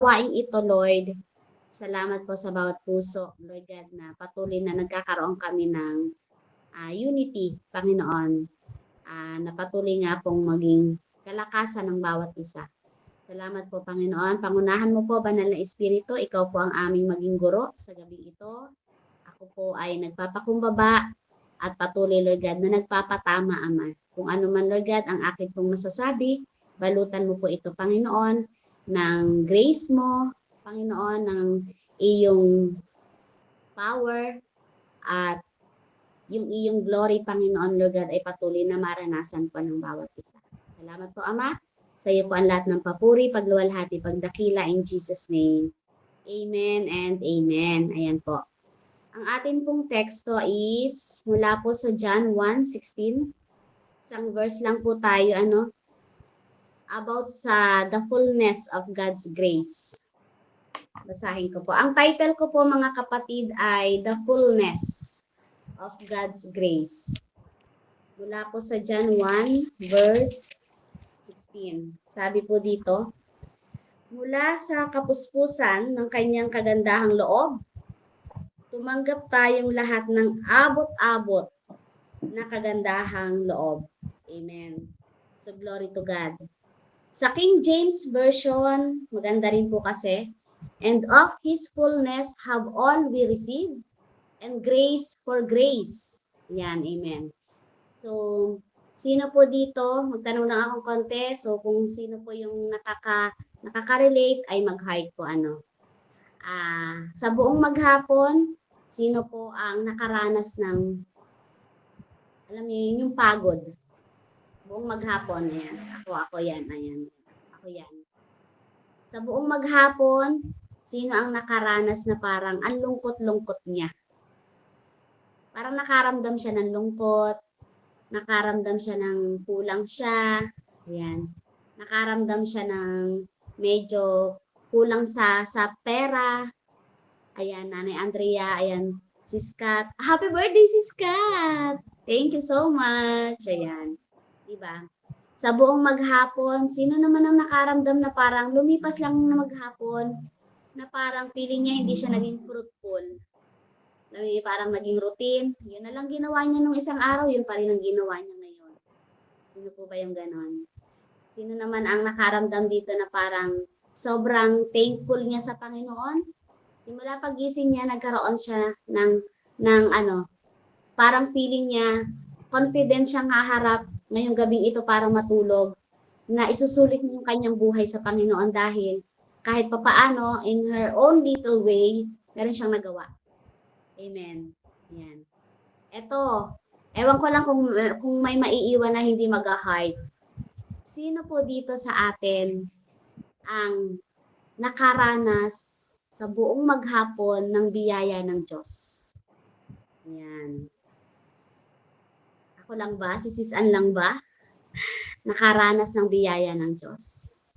gawaing ito, Lord, salamat po sa bawat puso, Lord God, na patuloy na nagkakaroon kami ng unity, Panginoon, na patuloy nga pong maging kalakasan ng bawat isa. Salamat po, Panginoon. Pangunahan mo po, Banal na Espiritu, ikaw po ang aming maging guro sa gabing ito. Ako po ay nagpapakumbaba at patuloy, Lord God, na nagpapatama, Ama. Kung ano man, Lord God, ang akin pong masasabi, balutan mo po ito, Panginoon, ng grace mo, Panginoon, ng iyong power at yung iyong glory, Panginoon, Lord God, ay patuloy na maranasan po ng bawat isa. Salamat po, Ama. Sa iyo po ang lahat ng papuri, pagluwalhati, pagdakila in Jesus' name. Amen and amen. Ayan po. Ang atin pong teksto is mula po sa John 1:16. Isang verse lang po tayo, about sa the fullness of God's grace. Basahin ko po. Ang title ko po, mga kapatid, ay The Fullness of God's Grace. Mula po sa John 1 verse 16. Sabi po dito, mula sa kapuspusan ng kanyang kagandahang loob, tumanggap tayong lahat ng abot-abot na kagandahang loob. Amen. So glory to God. Sa King James Version, maganda rin po kasi, and of His fullness have all we received, and grace for grace. Yan, amen. So, sino po dito? Magtanong lang akong konti. So, kung sino po yung nakaka-relate, ay mag-heart po sa buong maghapon, sino po ang nakaranas ng, alam niyo, yung pagod? Buong maghapon, ayan. Ako yan, ayan. Ako yan. Sa buong maghapon, sino ang nakaranas na parang ang lungkot-lungkot niya? Parang nakaramdam siya ng lungkot, nakaramdam siya ng kulang siya, ayan. Nakaramdam siya ng medyo kulang sa pera. Ayan, Nanay Andrea, ayan, si Scott. Happy birthday, si Scott! Thank you so much. Ayan. Diba? Sa buong maghapon, sino naman ang nakaramdam na parang lumipas lang na maghapon, na parang feeling niya hindi siya naging fruitful? Parang naging routine. Yun na lang ginawa niya nung isang araw, yun pa rin ang ginawa niya ngayon. Sino po ba yung ganon? Sino naman ang nakaramdam dito na parang sobrang thankful niya sa Panginoon? Simula pagising niya, nagkaroon siya ng parang feeling niya, confident siyang haharap ngayong gabing ito parang matulog, na isusulit niya yung kanyang buhay sa Panginoon dahil kahit papaano, in her own little way, meron siyang nagawa. Amen. Yan. Eto, ewan ko lang kung may maiiwan na hindi mag-heart. Sino po dito sa atin ang nakaranas sa buong maghapon ng biyaya ng Diyos? Yan. Ako lang ba? Si Sis Ann lang ba? Nakaranas ng biyaya ng Diyos.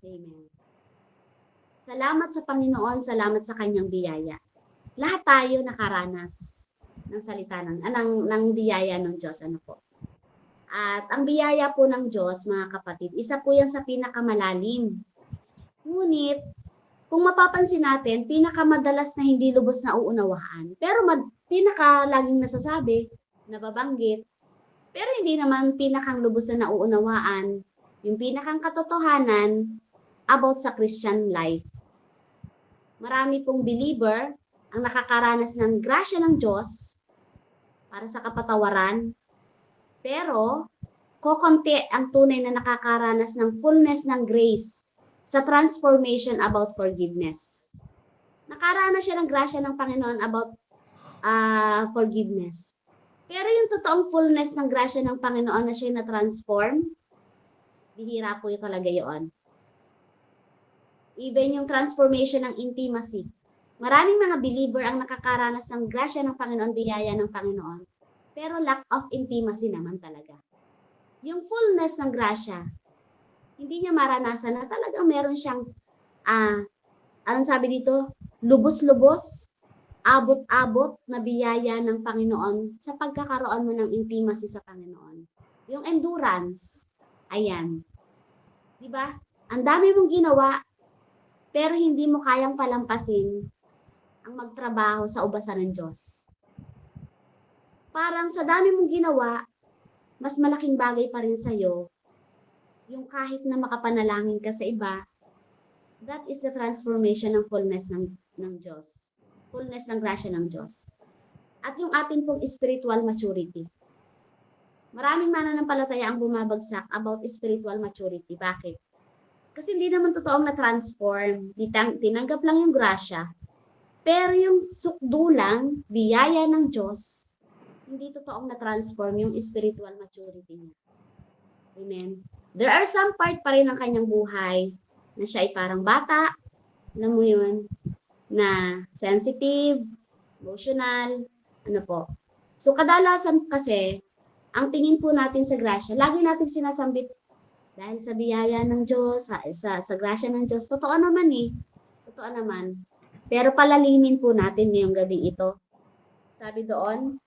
Amen. Salamat sa Panginoon, salamat sa kanyang biyaya. Lahat tayo nakaranas ng salita ng biyaya ng Diyos. Ano po? At ang biyaya po ng Diyos, mga kapatid, isa po yan sa pinakamalalim. Ngunit, kung mapapansin natin, pinakamadalas na hindi lubos na uunawahan. Pero laging nasasabi, nababanggit, pero hindi naman pinakang lubos na nauunawaan yung pinakang katotohanan about sa Christian life. Marami pong believer ang nakakaranas ng grasya ng Diyos para sa kapatawaran, pero kokonti ang tunay na nakakaranas ng fullness ng grace sa transformation about forgiveness. Nakaranas siya ng grasya ng Panginoon about forgiveness. Pero yung totoong fullness ng grasya ng Panginoon na siya na-transform, bihira po yung talaga yun. Even yung transformation ng intimacy. Maraming mga believer ang nakakaranas ng grasya ng Panginoon, biyaya ng Panginoon. Pero lack of intimacy naman talaga. Yung fullness ng grasya, hindi niya maranasan na talagang meron siyang, anong sabi dito? Lubos-lubos, abot-abot na biyaya ng Panginoon sa pagkakaroon mo ng intimacy sa Panginoon. Yung endurance, ayan. Diba? Ang dami mong ginawa, pero hindi mo kayang palampasin ang magtrabaho sa ubasan ng Diyos. Parang sa dami mong ginawa, mas malaking bagay pa rin sa'yo yung kahit na makapanalangin ka sa iba. That is the transformation ng fullness ng Diyos. Fullness ng grasya ng Diyos. At yung ating pong spiritual maturity. Maraming mananampalataya ang bumabagsak about spiritual maturity. Bakit? Kasi hindi naman totoong na-transform. Tinanggap lang yung grasya. Pero yung sukdulang, biyaya ng Diyos, hindi totoong na-transform yung spiritual maturity niya. Amen. There are some part pa rin ng kanyang buhay na siya ay parang bata, alam mo yun, na sensitive, emotional, ano po. So kadalasan kasi, ang tingin po natin sa grasya, lagi natin sinasambit dahil sa biyaya ng Diyos, sa grasya ng Diyos. Totoo naman eh. Totoo naman. Pero palalimin po natin ngayong gabi ito. Sabi doon,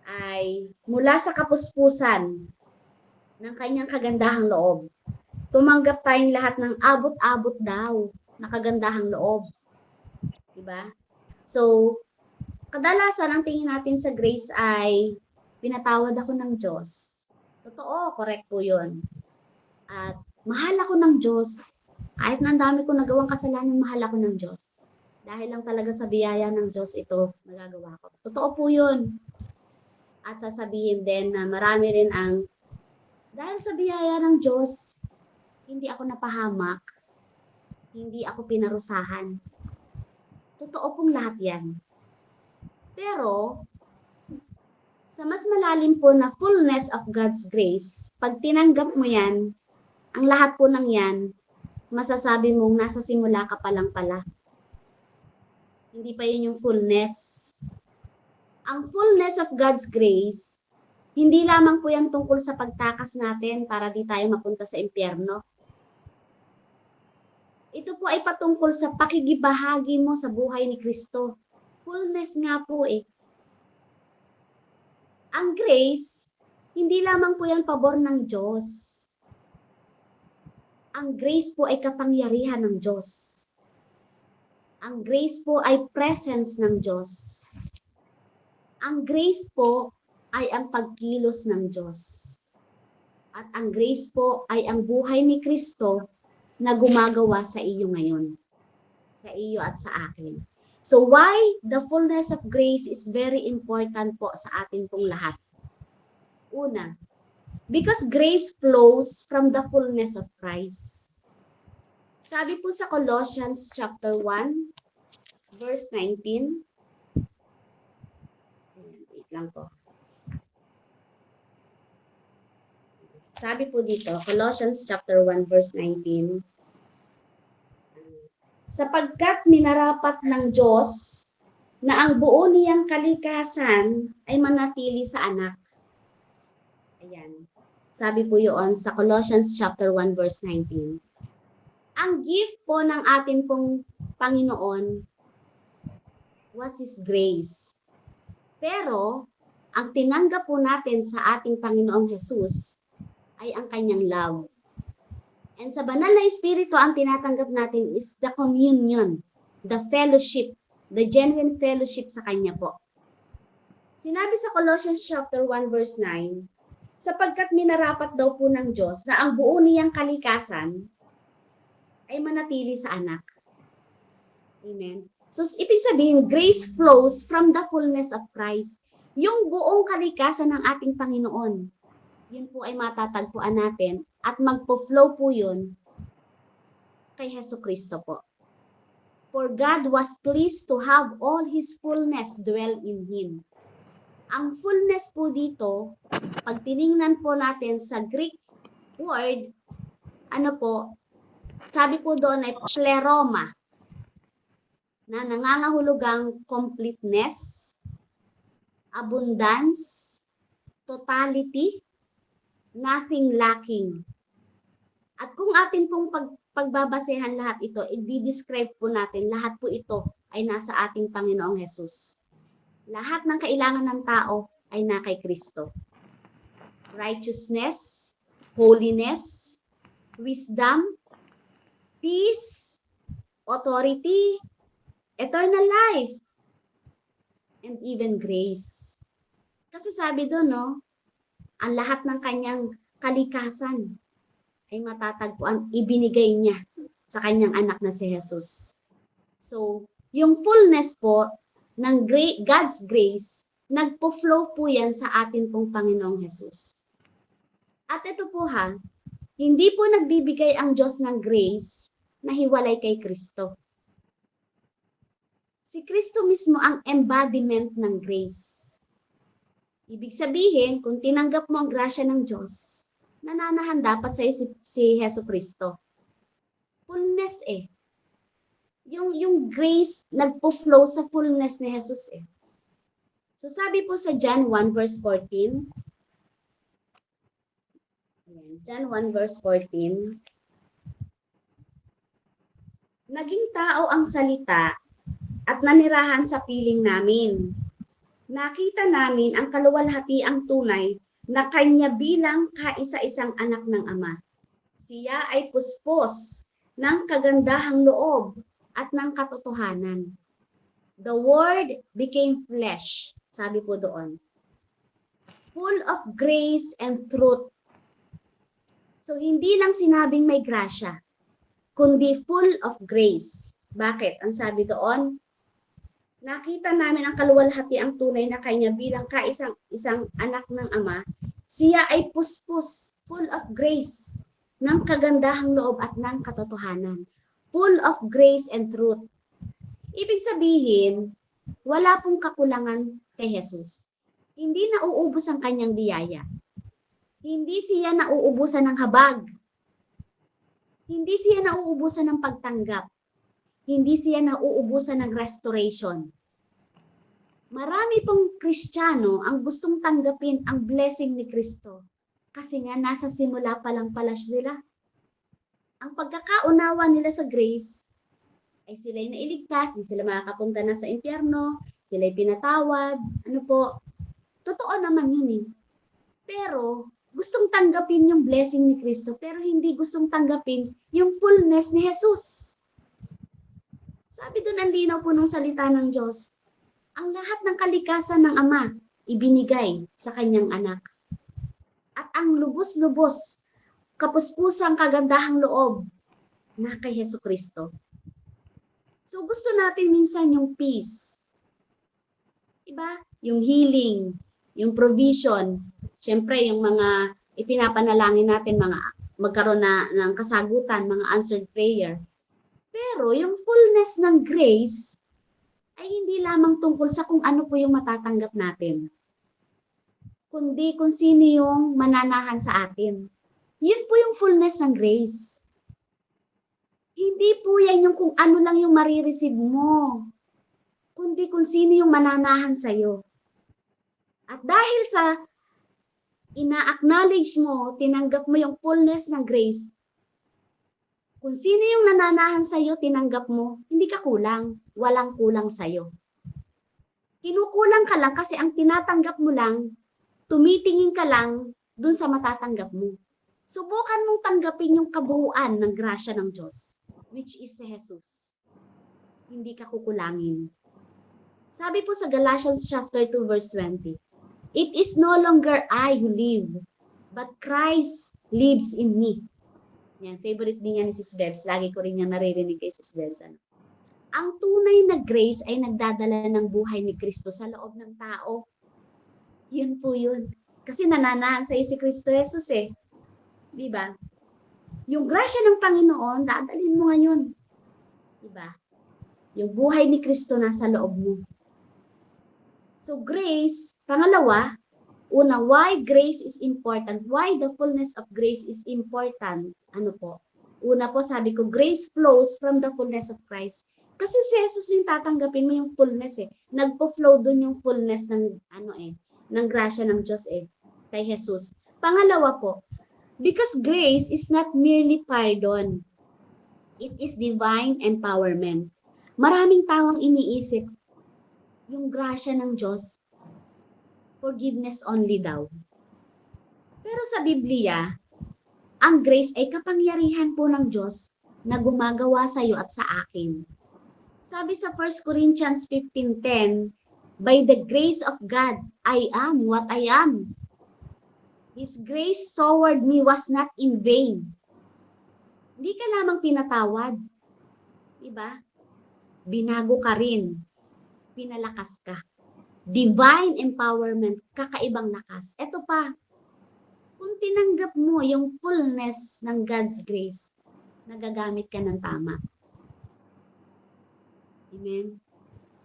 ay mula sa kapuspusan ng kanyang kagandahang loob. Tumanggap tayong lahat ng abot-abot daw na kagandahang loob. Diba? So, kadalasan ang tingin natin sa grace ay pinatawad ako ng Diyos. Totoo, correct po yun. At mahal ako ng Diyos. Kahit na ang dami ko nagawang kasalanan, mahal ako ng Diyos. Dahil lang talaga sa biyaya ng Diyos ito nagagawa ko. Totoo po yun. At sasabihin din na marami rin ang dahil sa biyaya ng Diyos, hindi ako napahamak, hindi ako pinarusahan. Totoo pong lahat yan. Pero, sa mas malalim po na fullness of God's grace, pag tinanggap mo yan, ang lahat po ng yan, masasabi mong nasa simula ka pa lang pala. Hindi pa yun yung fullness. Ang fullness of God's grace, hindi lamang po yan tungkol sa pagtakas natin para di tayo mapunta sa impyerno. Ito po ay patungkol sa pakikibahagi mo sa buhay ni Kristo. Fullness nga po eh. Ang grace, hindi lamang po yan pabor ng Diyos. Ang grace po ay kapangyarihan ng Diyos. Ang grace po ay presence ng Diyos. Ang grace po ay ang pagkilos ng Diyos. At ang grace po ay ang buhay ni Kristo na gumagawa sa iyo ngayon. Sa iyo at sa akin. So why the fullness of grace is very important po sa atin pong lahat? Una, because grace flows from the fullness of Christ. Sabi po sa Colossians chapter 1, verse 19. Wait lang po. Sabi po dito, Colossians chapter 1, verse 19. Sapagkat minarapat ng Diyos na ang buo niyang kalikasan ay manatili sa anak. Ayan. Sabi po yun sa Colossians chapter 1, verse 19. Ang gift po ng ating pong Panginoon was His grace. Pero, ang tinanggap po natin sa ating Panginoong Jesus ay ang kanyang love. And sa banal na Espiritu, ang tinatanggap natin is the communion, the fellowship, the genuine fellowship sa kanya po. Sinabi sa Colossians chapter 1 verse 9, sapagkat minarapat daw po ng Diyos na ang buo niyang kalikasan ay manatili sa anak. Amen. So, ibig sabihin, grace flows from the fullness of Christ. Yung buong kalikasan ng ating Panginoon. Yun po ay matatagpuan natin at magpo-flow po yun kay Hesus Kristo po. For God was pleased to have all His fullness dwell in Him. Ang fullness po dito, pag tiningnan po natin sa Greek word, ano po, sabi po doon ay pleroma, na nangangahulugang completeness, abundance, totality, nothing lacking. At kung atin pong pagbabasehan lahat ito, i-describe po natin, lahat po ito ay nasa ating Panginoong Hesus. Lahat ng kailangan ng tao ay na kay Kristo. Righteousness, holiness, wisdom, peace, authority, eternal life, and even grace. Kasi sabi doon, no, ang lahat ng kanyang kalikasan ay matatagpuan, ibinigay niya sa kanyang anak na si Jesus. So, yung fullness po ng God's grace, nagpo-flow po yan sa atin pong Panginoong Jesus. At ito po ha, hindi po nagbibigay ang Diyos ng grace na hiwalay kay Kristo. Si Kristo mismo ang embodiment ng grace. Ibig sabihin, kung tinanggap mo ang grasya ng Diyos, nananahan dapat sa si Hesus Kristo. Fullness eh. Yung grace nagpo-flow sa fullness ni Jesus eh. So sabi po sa John 1 verse 14, John 1 verse 14, naging tao ang salita at nanirahan sa piling namin. Nakita namin ang kaluwalhatiang tunay na kanya bilang kaisa-isang anak ng Ama. Siya ay puspos ng kagandahang loob at ng katotohanan. The Word became flesh, sabi po doon. Full of grace and truth. So hindi lang sinabing may grasya, kundi full of grace. Bakit? Ang sabi doon, nakita namin ang kaluwalhatiang tunay na kanya bilang isang anak ng Ama. Siya ay puspos, full of grace, ng kagandahang loob at ng katotohanan. Full of grace and truth. Ibig sabihin, wala pong kakulangan kay Jesus. Hindi nauubos ang kanyang biyaya. Hindi siya nauubusan ng habag. Hindi siya nauubusan ng pagtanggap. Hindi siya nauubusan ng restoration. Marami pong Kristiyano ang gustong tanggapin ang blessing ni Kristo. Kasi nga nasa simula pa lang pala sila. Ang pagkakaunawa nila sa grace ay sila'y nailigtas, hindi sila makakapunta na sa impyerno, sila'y pinatawad, ano po. Totoo naman yun eh. Pero gustong tanggapin yung blessing ni Kristo, pero hindi gustong tanggapin yung fullness ni Jesus. Sabi doon ang linaw po ng salita ng Diyos, ang lahat ng kalikasan ng Ama ibinigay sa kanyang anak. At ang lubos-lubos, kapuspusang kagandahang loob na kay Hesus Kristo. So gusto natin minsan yung peace. Diba? Yung healing, yung provision. Siyempre yung mga ipinapanalangin natin, mga magkaroon na ng kasagutan, mga answered prayer. Pero yung fullness ng grace ay hindi lamang tungkol sa kung ano po yung matatanggap natin, kundi kung sino yung mananahan sa atin. Yun po yung fullness ng grace. Hindi po yan yung kung ano lang yung marireceive mo, kundi kung sino yung mananahan sa'yo. At dahil sa ina-acknowledge mo, tinanggap mo yung fullness ng grace, kung sino yung nananahan sa'yo, tinanggap mo, hindi ka kulang. Walang kulang sa'yo. Kinukulang ka lang kasi ang tinatanggap mo lang, tumitingin ka lang dun sa matatanggap mo. Subukan mong tanggapin yung kabuuan ng grasya ng Diyos, which is si Jesus. Hindi ka kukulangin. Sabi po sa Galatians chapter 2 verse 20, it is no longer I who live, but Christ lives in me. Yan, favorite din yan ni Sis Bebs. Lagi ko rin yan naririnig kay Sis Bebs. Ang tunay na grace ay nagdadala ng buhay ni Kristo sa loob ng tao. Yun po yun. Kasi nananahan sa si Kristo Jesus eh. Diba? Yung grasya ng Panginoon, dadalhin mo ngayon. Diba? Yung buhay ni Kristo nasa loob mo. So grace, pangalawa, una, why grace is important? Why the fullness of grace is important? Ano po? Una po, sabi ko, grace flows from the fullness of Christ. Kasi si Jesus yung tatanggapin mo yung fullness eh. Nagpo-flow dun yung fullness ng ng grasya ng Diyos eh, kay Jesus. Pangalawa po, because grace is not merely pardon. It is divine empowerment. Maraming tao ang iniisip, yung grasya ng Diyos, forgiveness only daw. Pero sa Biblia, ang grace ay kapangyarihan po ng Diyos na gumagawa sa iyo at sa akin. Sabi sa 1 Corinthians 15:10, by the grace of God, I am what I am. His grace toward me was not in vain. Hindi ka lamang pinatawad. Diba? Binago ka rin. Pinalakas ka. Divine empowerment, kakaibang lakas. Ito pa, kung tinanggap mo yung fullness ng God's grace, nagagamit ka ng tama. Amen?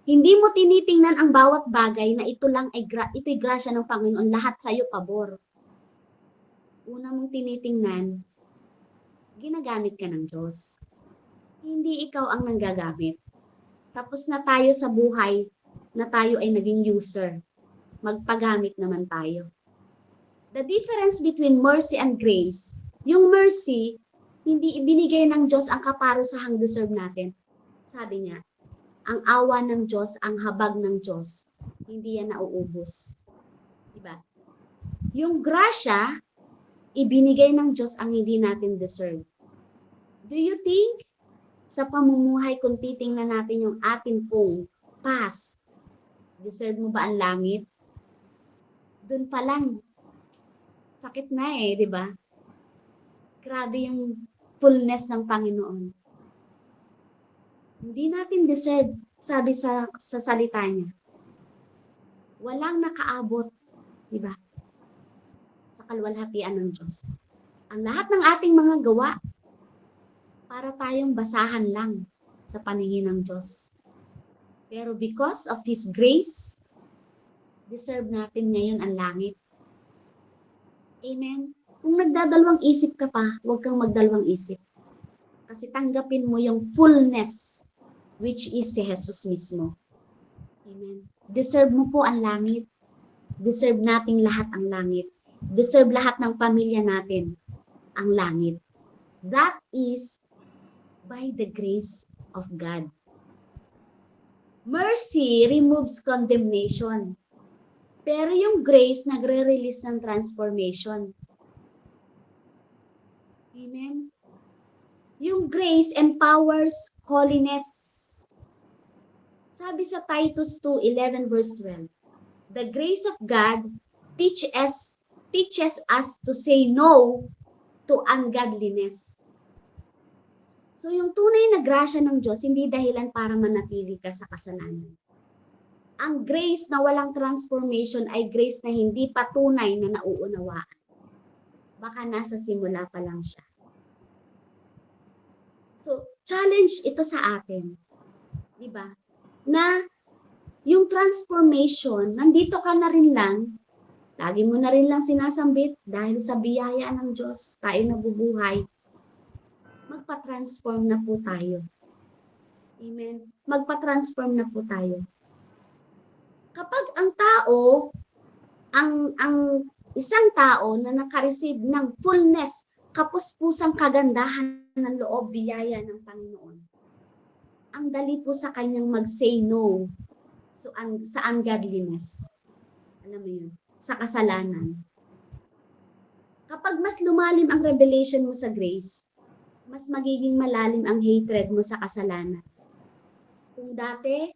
Hindi mo tinitingnan ang bawat bagay na ito lang ay ito'y grasya ng Panginoon, lahat sa iyo pabor. Una mong tinitingnan, ginagamit ka ng Diyos. Hindi ikaw ang nanggagamit. Tapos na tayo sa buhay na tayo ay naging user. Magpagamit naman tayo. The difference between mercy and grace, yung mercy, hindi ibinigay ng Diyos ang kaparusahang deserve natin. Sabi niya, ang awa ng Diyos, ang habag ng Diyos, hindi yan nauubos. Diba? Yung grasya, ibinigay ng Diyos ang hindi natin deserve. Do you think, sa pamumuhay kung titingnan natin yung atin pong past, deserve mo ba ang langit? Doon pa lang, sakit na di ba? Grabe yung fullness ng Panginoon. Hindi natin deserve, sabi sa salita niya. Walang nakaabot, di ba? Sa kaluwalhatian ng Diyos. Ang lahat ng ating mga gawa, para tayong basahan lang sa paningin ng Diyos. Pero because of His grace, deserve natin ngayon ang langit. Amen? Kung nagdadalawang isip ka pa, huwag kang magdalawang isip. Kasi tanggapin mo yung fullness, which is si Jesus mismo. Amen? Deserve mo po ang langit. Deserve nating lahat ang langit. Deserve lahat ng pamilya natin ang langit. That is by the grace of God. Mercy removes condemnation. Pero yung grace nagre-release ng transformation. Amen? Yung grace empowers holiness. Sabi sa Titus 2:11 verse 12, the grace of God teaches us to say no to ungodliness. So yung tunay na grasya ng Diyos, hindi dahilan para manatili ka sa kasalanan. Ang grace na walang transformation ay grace na hindi patunay na nauunawaan. Baka nasa simula pa lang siya. So, challenge ito sa atin. Diba? Na yung transformation, nandito ka na rin lang, lagi mo na rin lang sinasambit dahil sa biyaya ng Diyos, tayo nabubuhay. Magpa-transform na po tayo. Amen? Magpa-transform na po tayo. Kapag ang tao, ang isang tao na nakareceive ng fullness, kapuspusang kagandahan ng loob, biyaya ng Panginoon, ang dali po sa kanyang mag-say no sa ungodliness. Alam mo yun? Sa kasalanan. Kapag mas lumalim ang revelation mo sa grace, mas magiging malalim ang hatred mo sa kasalanan. Kung dati,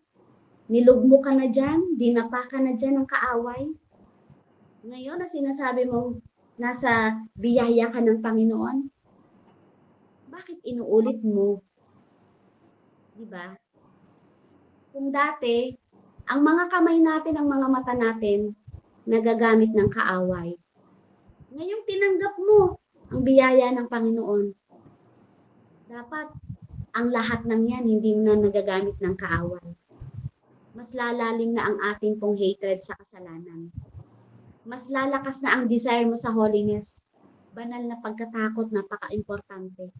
nilugmo ka na dyan, dinapa ka na dyan ng kaaway, ngayon na sinasabi mo, nasa biyaya ka ng Panginoon, bakit inuulit mo? Diba? Kung dati, ang mga kamay natin, ang mga mata natin, nagagamit ng kaaway. Ngayong tinanggap mo ang biyaya ng Panginoon, dapat ang lahat ng yan hindi na nagagamit ng kaaway. Mas lalalim na ang ating pong hatred sa kasalanan. Mas lalakas na ang desire mo sa holiness. Banal na pagkatakot, napaka-importante.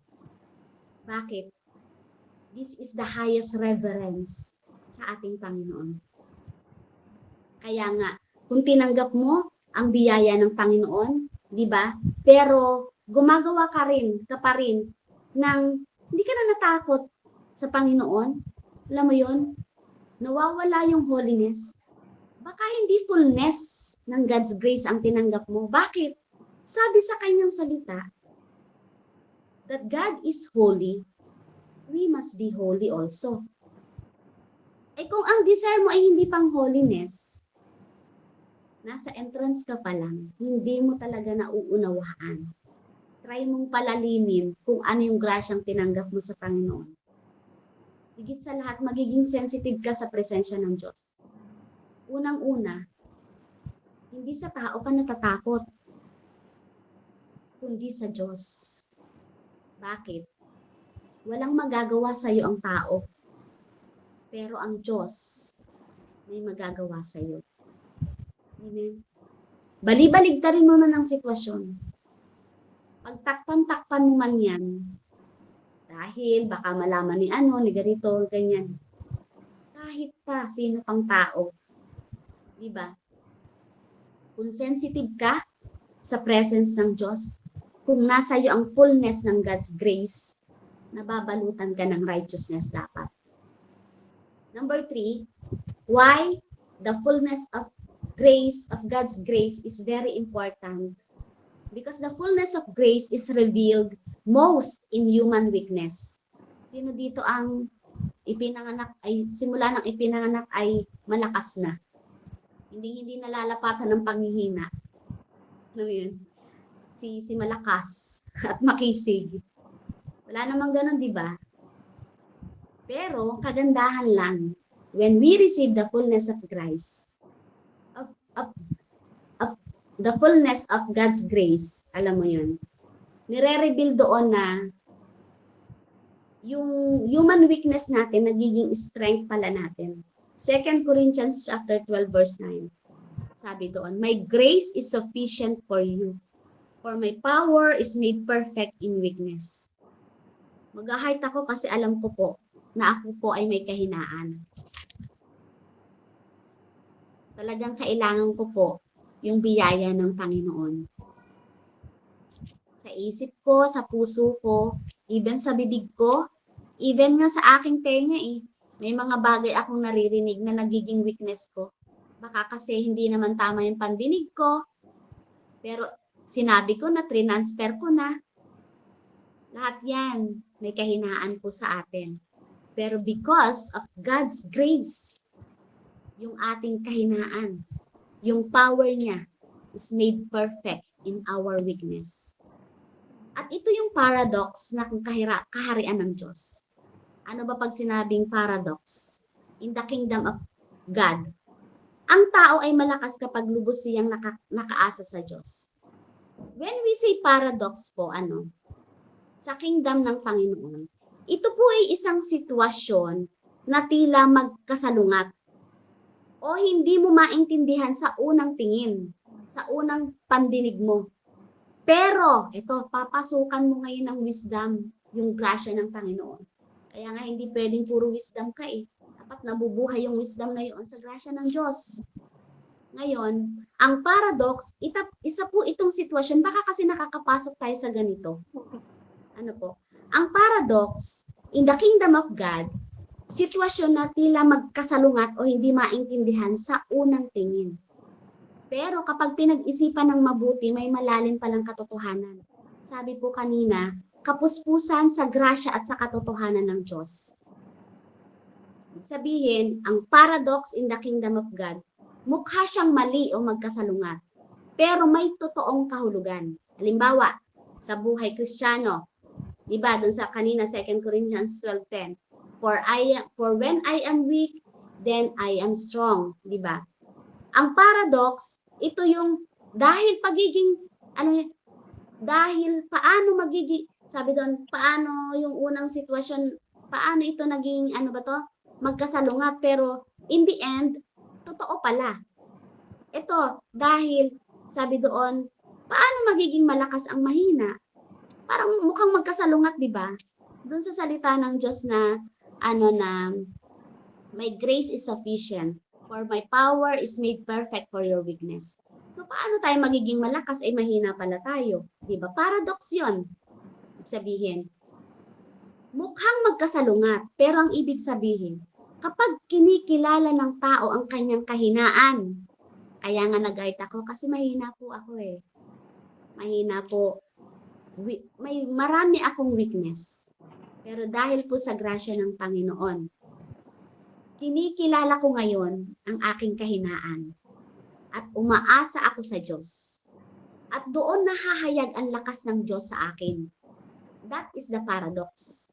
Bakit? This is the highest reverence sa ating Panginoon. Kaya nga, kung tinanggap mo ang biyaya ng Panginoon, di ba? Pero gumagawa ka pa rin ng hindi ka na natakot sa Panginoon. Alam mo yun? Nawawala yung holiness. Baka hindi fullness ng God's grace ang tinanggap mo. Bakit? Sabi sa kanyang salita that God is holy we must be holy also. Eh kung ang desire mo ay hindi pang holiness, nasa entrance ka pa lang, hindi mo talaga nauunawaan. Try mong palalimin kung ano yung grasyang tinanggap mo sa Panginoon. Higit sa lahat, magiging sensitive ka sa presensya ng Diyos. Unang-una, hindi sa tao ka natatakot, kundi sa Diyos. Bakit? Walang magagawa sa iyo ang tao, pero ang Diyos may magagawa sa iyo. Amen. Bali-baligtarin mo man ang sitwasyon. Pagtakpan-takpan mo man yan, dahil baka malaman ni ni ganito, ganyan. Kahit pa sino pang tao, di ba? Kung sensitive ka sa presence ng Diyos, kung nasa iyo ang fullness ng God's grace, nababalutan ka ng righteousness dapat. Number 3, why the fullness of grace, of God's grace is very important? Because the fullness of grace is revealed most in human weakness. Sino dito ang ipinanganak ay simula ng ipinanganak ay malakas na? Hindi nalalapatan ng panghihina. Ano yun? Si malakas at makisig. Wala namang ganun, di ba? Pero kagandahan lang, when we receive the fullness of grace, of the fullness of God's grace, alam mo yun, nire-reveal doon na yung human weakness natin, nagiging strength pala natin. 2 Corinthians chapter 12 verse 9. Sabi doon, my grace is sufficient for you, for my power is made perfect in weakness. Mag-heart ako kasi alam ko po na ako po ay may kahinaan. Talagang kailangan ko po yung biyaya ng Panginoon. Sa isip ko, sa puso ko, even sa bibig ko, even nga sa aking tenga may mga bagay akong naririnig na nagiging weakness ko. Baka kasi hindi naman tama yung pandinig ko, pero sinabi ko na, transfer ko na. Lahat yan, may kahinaan po sa atin. Pero because of God's grace, yung ating kahinaan, yung power niya is made perfect in our weakness. At ito yung paradox na kaharian ng Diyos. Ano ba pag sinabing paradox? In the kingdom of God, ang tao ay malakas kapag lubos siyang nakaasa sa Diyos. When we say paradox po, sa kingdom ng Panginoon, ito po ay isang sitwasyon na tila magkasalungat o hindi mo maintindihan sa unang tingin, sa unang pandinig mo. Pero, ito, papasukan mo ngayon ng wisdom, yung grasya ng Panginoon. Kaya nga, hindi pwedeng puro wisdom ka Dapat nabubuhay yung wisdom na yun sa grasya ng Diyos. Ngayon, ang paradox, isa po itong sitwasyon, baka kasi nakakapasok tayo sa ganito. Ano po? Ang paradox, in the kingdom of God, sitwasyon na tila magkasalungat o hindi maintindihan sa unang tingin. Pero kapag pinag-isipan ng mabuti, may malalim palang katotohanan. Sabi po kanina, kapuspusan sa grasya at sa katotohanan ng Diyos. Sabihin, ang paradox in the kingdom of God, mukha siyang mali o magkasalungat, pero may totoong kahulugan. Halimbawa, sa buhay Kristiyano, diba, dun sa kanina 2 Corinthians 12:10, for when I am weak, then I am strong, diba? Ang paradox, ito yung dahil paano magiging, sabi doon, paano yung unang sitwasyon, paano ito naging, magkasalungat, pero in the end, totoo pala. Ito, dahil, sabi doon, paano magiging malakas ang mahina? Parang mukhang magkasalungat, di ba? Doon sa salita ng Diyos na, my grace is sufficient, for my power is made perfect for your weakness. So, paano tayo magiging malakas ay mahina pala tayo? Di ba? Paradox yun. Sabihin, mukhang magkasalungat, pero ang ibig sabihin, kapag kinikilala ng tao ang kanyang kahinaan, kaya nga nag-guide ako kasi mahina po ako Mahina po. May marami akong weakness. Pero dahil po sa grasya ng Panginoon, kinikilala ko ngayon ang aking kahinaan at umaasa ako sa Diyos. At doon nahahayag ang lakas ng Diyos sa akin. That is the paradox.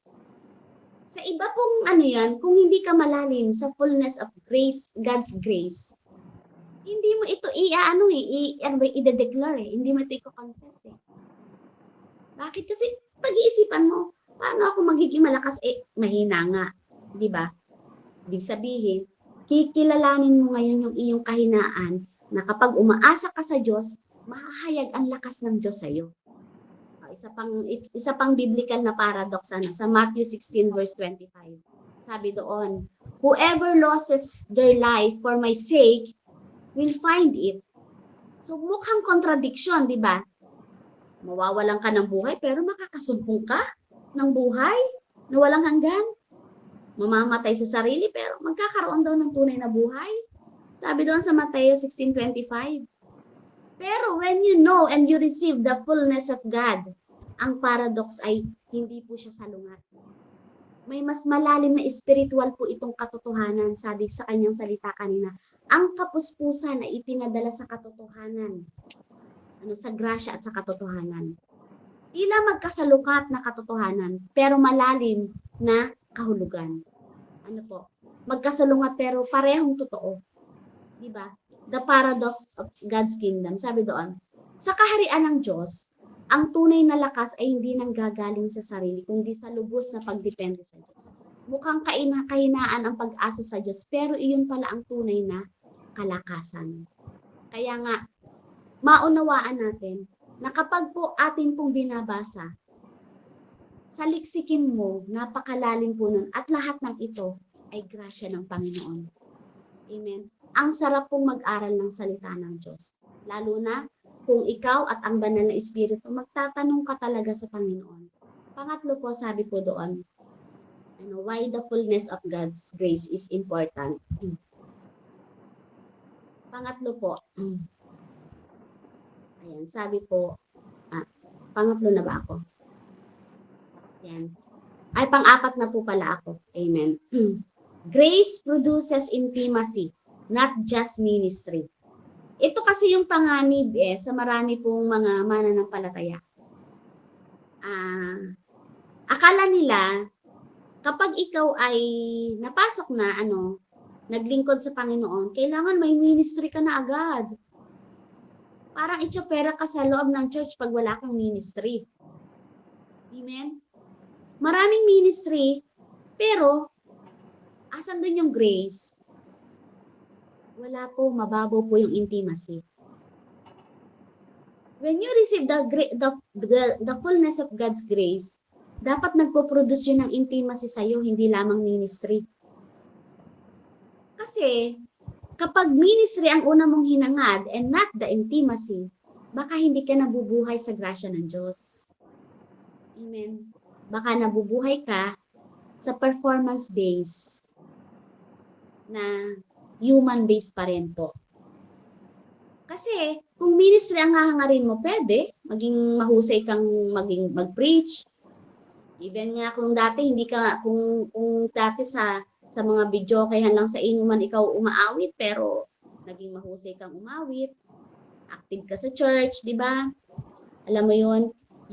Sa iba pong yan, kung hindi ka malalim sa fullness of grace, God's grace, hindi mo ito i-declare hindi mo ito i-confess Bakit? Kasi pag-iisipan mo, paano ako magiging malakas? Mahina nga. Di ba? Ibig sabihin, kikilalanin mo ngayon yung iyong kahinaan na kapag umaasa ka sa Diyos, mahahayag ang lakas ng Diyos sa iyo. Isa pang biblical na paradox sa Matthew 16 verse 25. Sabi doon, whoever loses their life for my sake will find it. So mukhang contradiction, di ba? Mawawalan ka ng buhay pero makakasumpong ka ng buhay na walang hanggan. Mamamatay sa sarili pero magkakaroon daw ng tunay na buhay. Sabi doon sa Mateo 16:25. Pero when you know and you receive the fullness of God, ang paradox ay hindi po siya salungat. May mas malalim na spiritual po itong katotohanan, sabi sa kanyang salita kanina. Ang kapuspusan na ipinadala sa katotohanan. Sa grasya at sa katotohanan. Tila magkasalukat na katotohanan, pero malalim na kahulugan. Magkasalungat pero parehong totoo. Diba? The paradox of God's kingdom. Sabi doon, sa kaharian ng Diyos, ang tunay na lakas ay hindi nanggagaling sa sarili, kundi sa lubos na pagdepende sa Diyos. Mukhang kahinaan ang pag-asa sa Diyos, pero iyon pala ang tunay na kalakasan. Kaya nga, maunawaan natin na kapag po atin pong binabasa, saliksikin mo, napakalalim po nun, at lahat ng ito ay grasya ng Panginoon. Amen. Ang sarap pong mag-aral ng salita ng Diyos. Lalo na kung ikaw at ang banal na Espiritu, magtatanong ka talaga sa Panginoon. Pangatlo po, sabi po doon, why the fullness of God's grace is important. Pangatlo po, ayan, sabi po, pangatlo na ba ako? Ayan. Ay, pang-apat na po pala ako. Amen. Grace produces intimacy, not just ministry. Ito kasi yung panganib sa marami pong mga mananampalataya. Akala nila, kapag ikaw ay napasok na, naglingkod sa Panginoon, kailangan may ministry ka na agad. Parang itsapera ka sa loob ng church pag wala kang ministry. Amen? Maraming ministry, pero asan doon yung grace? Wala po, mababaw po yung intimacy. When you receive the fullness of God's grace, dapat nagpo-produce yun ng intimacy sa iyo, hindi lamang ministry. Kasi, kapag ministry ang una mong hinangad and not the intimacy, baka hindi ka nabubuhay sa grasya ng Diyos. Amen. Baka nabubuhay ka sa performance base na human base pa rin po. Kasi, kung ministry ang hahangarin mo, pwede. Maging mahusay kang mag-preach. Even nga kung dati, kung dati sa mga video, kaya lang sa inuman ikaw umaawit, pero naging mahusay kang umawit. Active ka sa church, di ba? Alam mo yun?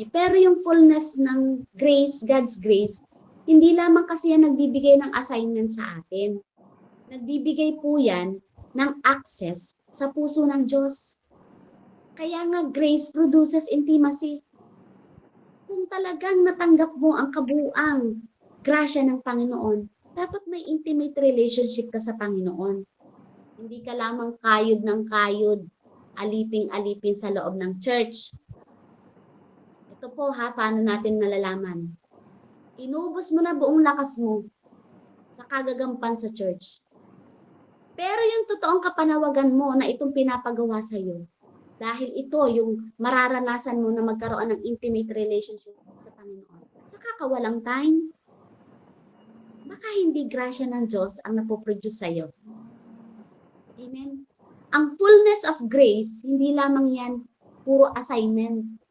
Pero yung fullness ng grace, God's grace, hindi lamang kasi yan nagbibigay ng assignment sa atin. Nagbibigay po yan ng access sa puso ng Diyos. Kaya nga grace produces intimacy. Kung talagang natanggap mo ang kabuuang grasya ng Panginoon, dapat may intimate relationship ka sa Panginoon. Hindi ka lamang kayod ng kayod, aliping-alipin sa loob ng church. Ito po paano natin malalaman? Inubos mo na buong lakas mo sa kagagampan sa church. Pero yung totoong kapanawagan mo na itong pinapagawa sa iyo, dahil ito yung mararanasan mo na magkaroon ng intimate relationship sa Panginoon. Sa kakawalang time, baka hindi grasya ng Diyos ang napoproduce sa iyo. Amen? Ang fullness of grace, hindi lamang yan puro assignment.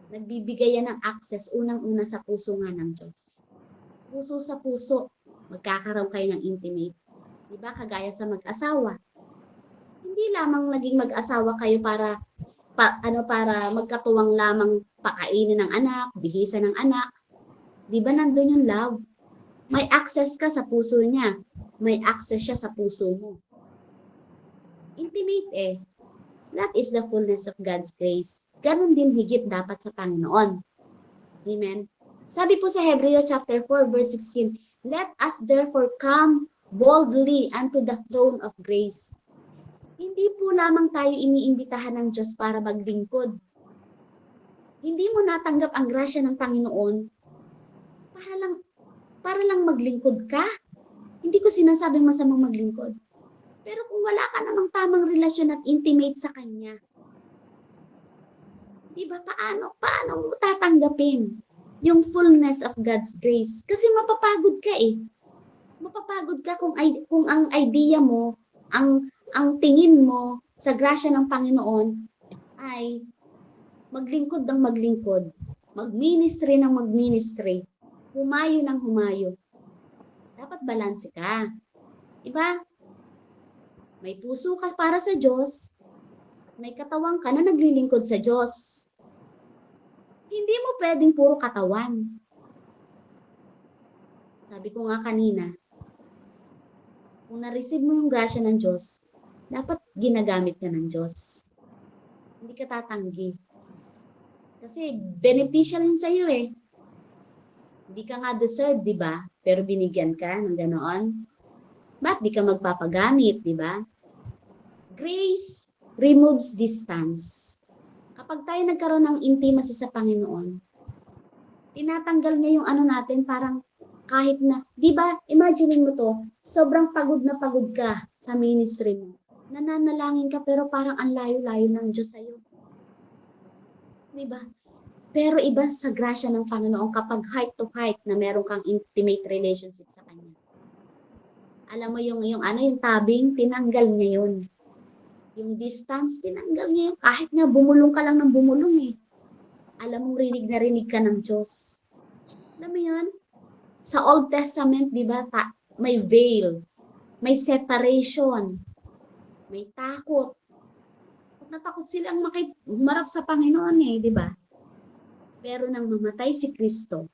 Nagbibigay yan ng access unang-una sa puso nga ng Diyos. Puso sa puso, magkakaroon kayo ng intimate. Diba? Kagaya sa mag-asawa. Hindi lamang naging mag-asawa kayo para para magkatuwang lamang pakainin ng anak, bihisan ng anak. Diba nandun yung love? May access ka sa puso niya. May access siya sa puso mo. Intimate eh. That is the fullness of God's grace. Ganon din higit dapat sa Panginoon. Amen. Sabi po sa Hebreo chapter 4 verse 16, let us therefore come boldly unto the throne of grace. Hindi po lamang tayo iniimbitahan ng Diyos para maglingkod. Hindi mo natanggap ang grasya ng Panginoon para lang maglingkod ka. Hindi ko sinasabing masamang maglingkod. Pero kung wala ka namang tamang relasyon at intimate sa Kanya, di ba, paano mo tatanggapin yung fullness of God's grace? Kasi mapapagod ka eh. Mapapagod ka kung ang idea mo, ang tingin mo sa grasya ng Panginoon ay maglingkod ng maglingkod, magministry ng magministry, humayo ng humayo. Dapat balanse ka. Diba? May puso ka para sa Diyos, may katawan ka na naglilingkod sa Diyos. Hindi mo pwedeng puro katawan. Sabi ko nga kanina, kung na-receive mo yung grasya ng Diyos, dapat ginagamit ka ng Diyos. Hindi ka tatanggi. Kasi beneficial yun sa'yo eh. Hindi ka nga deserve, di ba? Pero binigyan ka ng ganoon. Ba't di ka magpapagamit, di ba? Grace removes distance. Kapag tayo nagkaroon ng intimacy sa Panginoon, tinatanggal niya yung natin, parang kahit na, di ba, imagine mo to, sobrang pagod na pagod ka sa ministry mo. Nananalangin ka pero parang ang layo-layo ng Diyos sa'yo. Di ba? Pero iba sa grasya ng Panginoon kapag heart to heart na meron kang intimate relationship sa Kanya. Alam mo yung tabing, tinanggal niya yun. Yung distance, tinanggal niya yun. Kahit nga bumulong ka lang ng bumulong eh. Alam mong rinig na rinig ka ng Diyos. Alam mo yun? Sa Old Testament, di ba, may veil, may separation, may takot. Natakot silang humarap sa Panginoon eh, di ba? Pero nang mamatay si Kristo,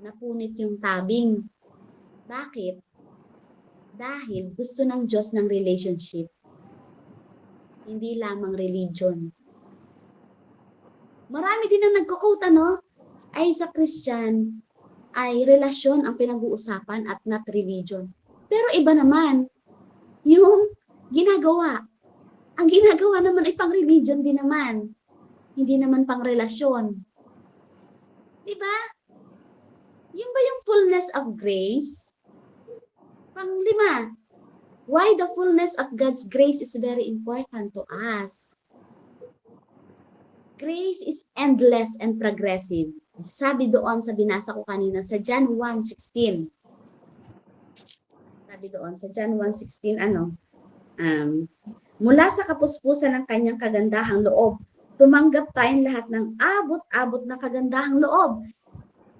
napunit yung tabing. Bakit? Dahil gusto ng Diyos ng relationship. Hindi lamang religion. Marami din ang nagko-quote ay sa Christian ay relasyon ang pinag-uusapan at not religion. Pero iba naman yung ginagawa. Ang ginagawa naman ay pang-religion din naman. Hindi naman pang-relasyon. Diba? Yun ba yung fullness of grace? Pang-5, why the fullness of God's grace is very important to us. Grace is endless and progressive. Sabi doon sa binasa ko kanina sa John 1:16. Sabi doon sa John 1:16 mula sa kapuspusan ng kanyang kagandahang loob, tumanggap tayong lahat ng abot-abot na kagandahang loob.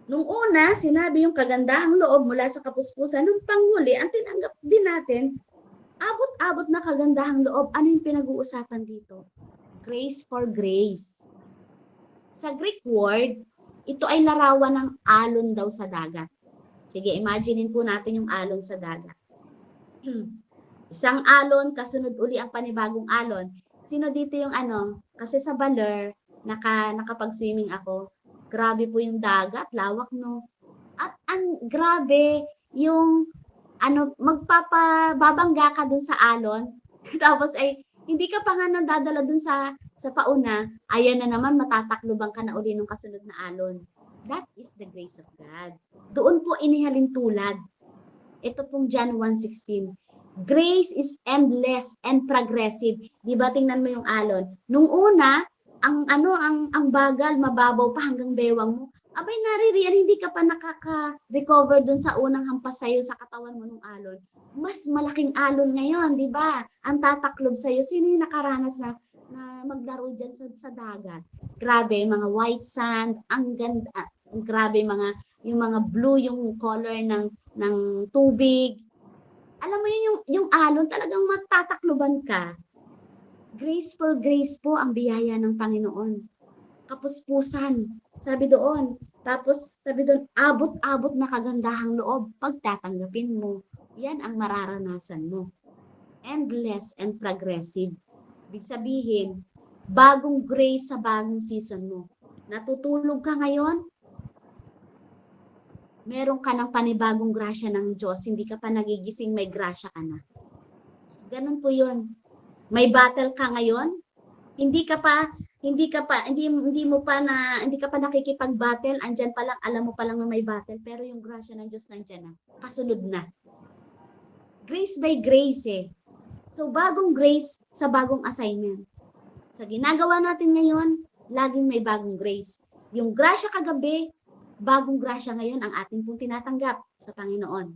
Nung una, sinabi yung kagandahang loob mula sa kapuspusan. Nung panghuli, ang tinanggap din natin, abot-abot na kagandahang loob. Ano yung pinag-uusapan dito? Grace for grace. Sa Greek word, ito ay larawan ng alon daw sa dagat. Sige, imaginein po natin yung alon sa dagat. Isang alon, kasunod uli ang panibagong alon. Sino dito yung Kasi sa Baler, nakapag-swimming ako. Grabe po yung dagat, lawak no. At ang grabe yung magpapababangga ka dun sa alon. Tapos ay hindi ka pa nga nadadala dun sa pauna, ayan na naman matatakloban ka na uli ng kasunod na alon. That is the grace of God. Doon po inihalin tulad. Ito pong John 1:16. Grace is endless and progressive. Di ba tingnan mo yung alon? Nung una, ang bagal, mababaw pa hanggang bewang mo. Abay, naririyan, hindi ka pa nakaka-recover dun sa unang hampas sa'yo sa katawan mo ng alon. Mas malaking alon ngayon, di ba? Ang tataklob sa'yo. Sino yung nakaranas na na maglaro dyan sa dagat. Grabe, mga white sand, ang ganda, grabe yung mga blue yung color ng tubig. Alam mo yun, yung alon talagang matatakluban ka. Grace for grace po ang biyaya ng Panginoon. Kapuspusan, sabi doon. Tapos sabi doon, abot-abot na kagandahang loob pagtatanggapin mo. Yan ang mararanasan mo. Endless and progressive. Ibig sabihin, bagong grace sa bagong season mo. Natutulog ka ngayon, meron ka ng panibagong grasya ng Diyos, hindi ka pa nagigising, may grasya ka na. Ganun po yun. May battle ka ngayon, hindi ka pa hindi ka pa nakikipag-battle, andyan pa lang, alam mo pa lang na may battle, pero yung grasya ng Diyos nandyan na, kasunod na. Grace by grace eh. So, bagong grace sa bagong assignment. Sa ginagawa natin ngayon, laging may bagong grace. Yung grasya kagabi, bagong grasya ngayon ang ating pong tinatanggap sa Panginoon.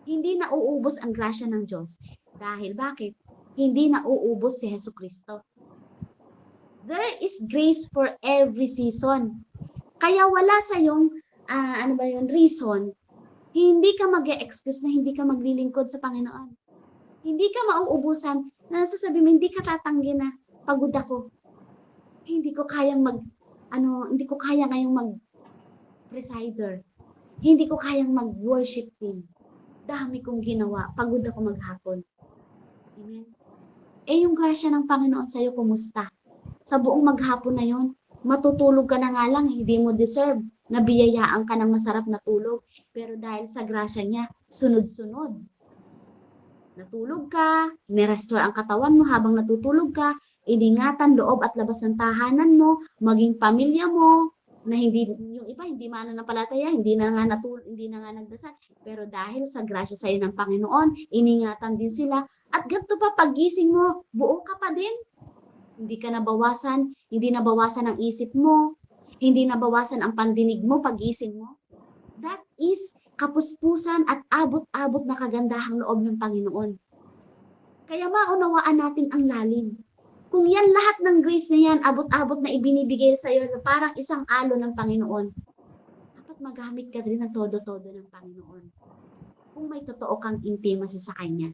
Hindi na uubos ang grasya ng Diyos. Dahil bakit? Hindi na uubos si Jesucristo. There is grace for every season. Kaya wala sa yung, reason, hindi ka mag-e-excuse na hindi ka maglilingkod sa Panginoon. Hindi ka mauubusan na nasasabi mo, hindi ka tatanggi na pagod ako. Hindi ko kayang hindi ko kaya ngayong mag-presider. Hindi ko kayang mag-worship team. Dami kong ginawa. Pagod ako maghapon. Amen. Yung grasya ng Panginoon sa'yo, kumusta? Sa buong maghapon na yon, matutulog ka na nga lang, hindi mo deserve. Nabiyayaan ka ng masarap na tulog. Pero dahil sa grasya niya, sunod-sunod. Natulog ka, nirestore ang katawan mo habang natutulog ka, iningatan loob at labas ng tahanan mo, maging pamilya mo, na hindi, yung iba, hindi mananampalataya, hindi na nga nagdasal. Pero dahil sa grasya sa iyo ng Panginoon, iningatan din sila. At ganito pa, paggising mo, buo ka pa din. Hindi ka nabawasan, hindi nabawasan ang isip mo, hindi nabawasan ang pandinig mo, paggising mo. That is kapuspusan at abot-abot na kagandahang loob ng Panginoon. Kaya maunawaan natin ang lalim. Kung yan lahat ng grace na yan, abot-abot na ibinibigay sa iyo na parang isang alon ng Panginoon, dapat magamit ka rin ng todo-todo ng Panginoon. Kung may totoo kang intimacy sa Kanya.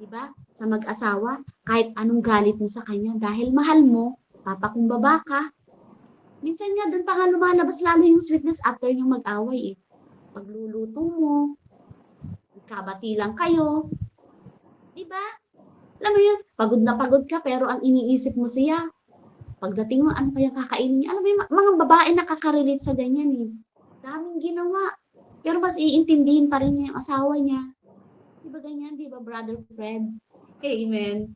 Diba? Sa mag-asawa, kahit anong galit mo sa Kanya, dahil mahal mo, papakumbaba ka. Minsan nga, doon pa nga lumalabas lalo yung sweetness after yung mag-away eh. Pagluluto mo, kabati lang kayo. Diba? Alam mo yun, pagod na pagod ka, pero ang iniisip mo siya, pagdating mo, ano kaya kakainin niya? Alam mo yun, mga babae nakaka-relate sa ganyan eh. Daming ginawa. Pero mas iintindihin pa rin niya yung asawa niya. Diba ganyan? Diba, Brother Fred? Amen.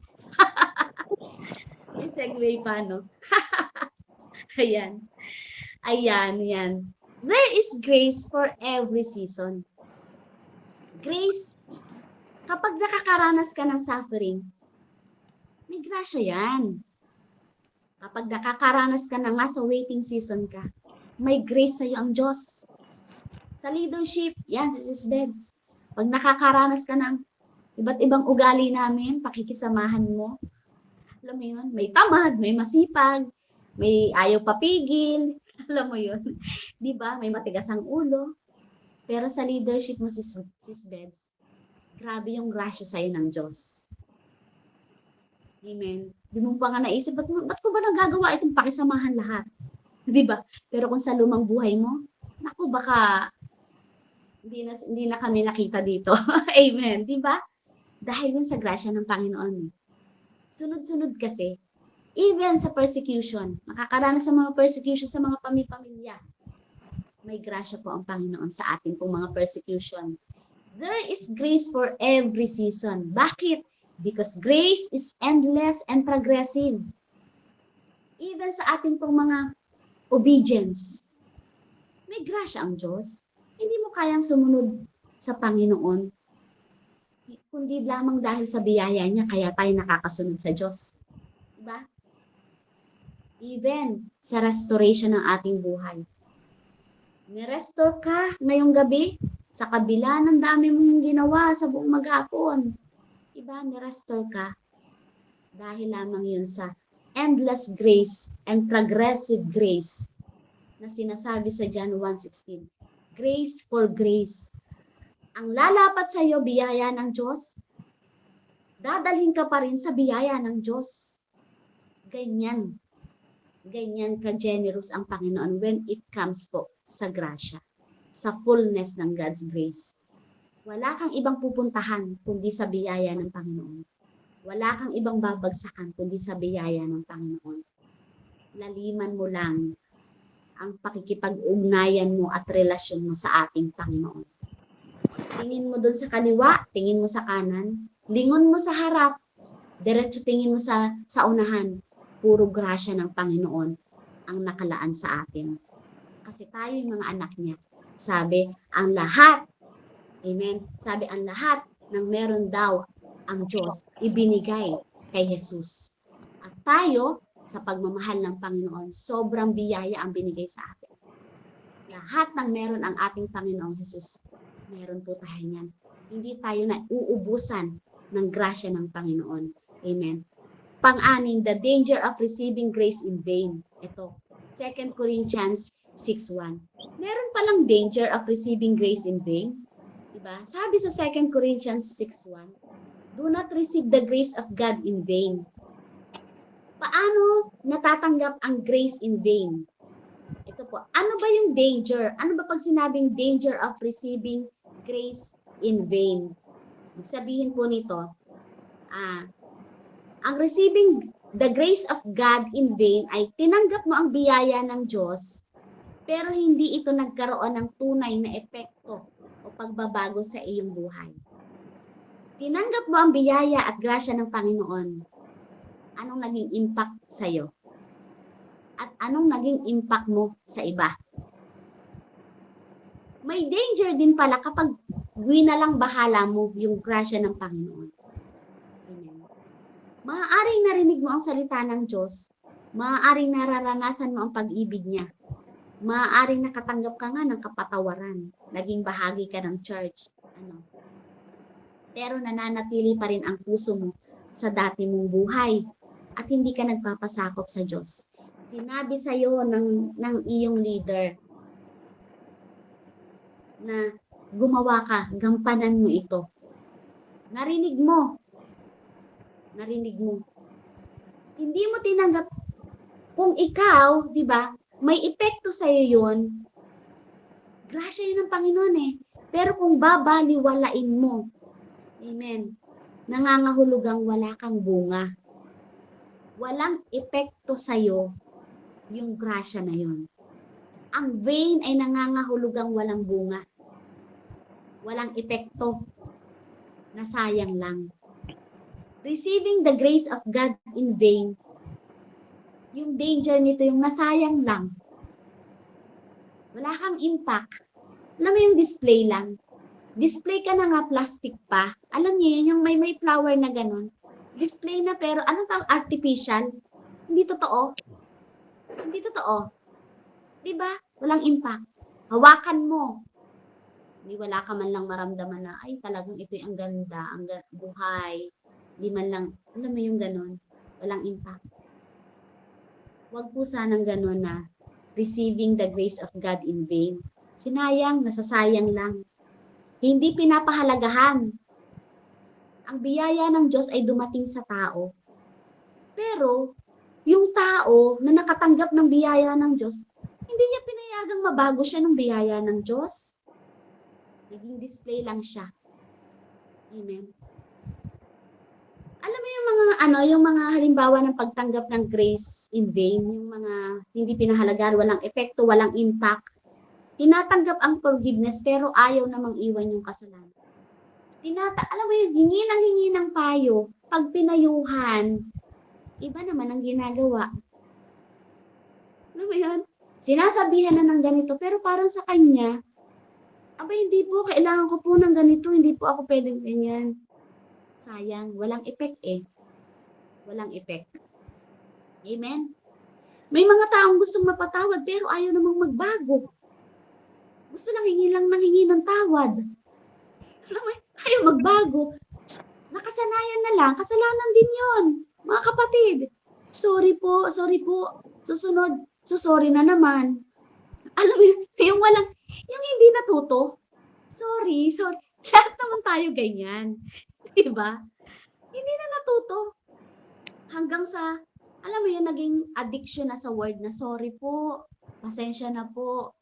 May segue pa, no? Ayan. Yan. There is grace for every season. Grace, kapag nakakaranas ka ng suffering, may grasya yan. Kapag nakakaranas ka na nga sa waiting season ka, may grace sa'yo ang Diyos. Sa leadership, yan si Sis Bebs. Pag nakakaranas ka ng iba't ibang ugali namin, pakikisamahan mo, alam mo yun, may tamad, may masipag, may ayaw papigil, alam mo yun, di ba? May matigas ang ulo. Pero sa leadership mo, Sis Bebs, grabe yung grasya sa'yo ng Diyos. Amen. Di mo pa nga naisip, ba't ko ba nagagawa itong pakisamahan lahat? Di ba? Pero kung sa lumang buhay mo, naku, baka hindi na kami nakita dito. Amen. Di ba? Dahil yun sa grasya ng Panginoon. Sunod-sunod kasi, even sa persecution, makakaranas sa mga persecution sa mga pamilya, may grasya po ang Panginoon sa ating pong mga persecution. There is grace for every season. Bakit? Because grace is endless and progressive. Even sa ating pong mga obedience, may grasya ang Diyos. Hindi mo kayang sumunod sa Panginoon, kundi lamang dahil sa biyaya niya, kaya tayo nakakasunod sa Diyos. Diba? Even sa restoration ng ating buhay. Ni-restore ka ngayong gabi, sa kabila ng dami mong ginawa sa buong maghapon. Diba? Ni-restore ka. Dahil lamang yun sa endless grace and progressive grace na sinasabi sa John 1:16. Grace for grace. Ang lalapat sa iyo, biyaya ng Diyos, dadalhin ka pa rin sa biyaya ng Diyos. Ganyan ka-generous ang Panginoon when it comes po sa grasya, sa fullness ng God's grace. Wala kang ibang pupuntahan kundi sa biyaya ng Panginoon. Wala kang ibang babagsakan kundi sa biyaya ng Panginoon. Laliman mo lang ang pakikipag-ugnayan mo at relasyon mo sa ating Panginoon. Tingin mo doon sa kaliwa, tingin mo sa kanan, lingon mo sa harap, diretso tingin mo sa unahan. Puro grasya ng Panginoon ang nakalaan sa atin. Kasi tayo yung mga anak niya. Sabi, ang lahat, amen, sabi ang lahat ng meron daw ang Diyos, ibinigay kay Jesus. At tayo, sa pagmamahal ng Panginoon, sobrang biyaya ang binigay sa atin. Lahat ng meron ang ating Panginoong Jesus, meron po tayo niyan. Hindi tayo na uubusan ng grasya ng Panginoon. Amen. Pang-anim, the danger of receiving grace in vain. Ito, 2 Corinthians 6:1. Meron palang danger of receiving grace in vain. Diba? Sabi sa 2 Corinthians 6:1, do not receive the grace of God in vain. Paano natatanggap ang grace in vain? Ito po, ano ba yung danger? Ano ba pag sinabing danger of receiving grace in vain? Sabihin po nito, ang receiving the grace of God in vain ay tinanggap mo ang biyaya ng Diyos, pero hindi ito nagkaroon ng tunay na epekto o pagbabago sa iyong buhay. Tinanggap mo ang biyaya at grasya ng Panginoon. Anong naging impact sa iyo? At anong naging impact mo sa iba? May danger din pala kapag winalang bahala mo yung grasya ng Panginoon. Amen. Maaaring narinig mo ang salita ng Diyos. Maaaring nararanasan mo ang pag-ibig niya. Maaaring nakatanggap ka nga ng kapatawaran. Naging bahagi ka ng church. Pero nananatili pa rin ang puso mo sa dati mong buhay at hindi ka nagpapasakop sa Diyos. Sinabi sa iyo ng iyong leader na gumawa ka, gampanan mo ito. Narinig mo. Hindi mo tinanggap. Kung ikaw, di ba, may epekto sa iyo yun, grasya yun ng Panginoon eh. Pero kung babaliwalain mo, amen, nangangahulugang wala kang bunga. Walang epekto sa iyo yung grasya na yun. Ang vain ay nangangahulugang walang bunga. Walang epekto. Nasayang lang. Receiving the grace of God in vain, yung danger nito, yung nasayang lang. Wala kang impact. Alam mo yung display lang. Display ka na nga, plastic pa. Alam niyo yun, yung may flower na ganun. Display na pero ano tawag, artificial. Hindi totoo. Diba? Walang impact. Hawakan mo. Hindi wala ka man lang maramdaman na, ay talagang ito'y ang ganda, ang buhay. Di man lang, alam mo yung ganun, walang impact. Huwag po sanang ganun na receiving the grace of God in vain. Sinayang, nasasayang lang. Hindi pinapahalagahan. Ang biyaya ng Diyos ay dumating sa tao. Pero, yung tao na nakatanggap ng biyaya ng Diyos, hindi niya pinayagang mabago siya ng biyaya ng Diyos. Naging display lang siya. Amen. Alam mo yung mga halimbawa ng pagtanggap ng grace in vain, yung mga hindi pinahalagaan, walang epekto, walang impact. Tinatanggap ang forgiveness pero ayaw namang iwan yung kasalanan. Alam mo yun, hingi ng payo. Pag pinayuhan, iba naman ang ginagawa. Alam mo yun? Sinasabihan na ng ganito pero parang sa kanya, hindi po, kailangan ko po ng ganito, hindi po ako pwedeng ganyan. Sayang, walang effect eh. Walang effect. Amen? May mga taong gustong mapatawad pero ayaw namang magbago. Gusto lang hingi ng tawad. Alam mo, ayaw magbago. Nakasanayan na lang, kasalanan din yon, mga kapatid. sorry po, susunod, sorry na naman. Alam mo yun, yung hindi natuto, sorry. Lahat naman tayo ganyan, 'di ba? Hindi na natuto hanggang sa, alam mo yun, naging addiction na sa word na sorry po, pasensya na po.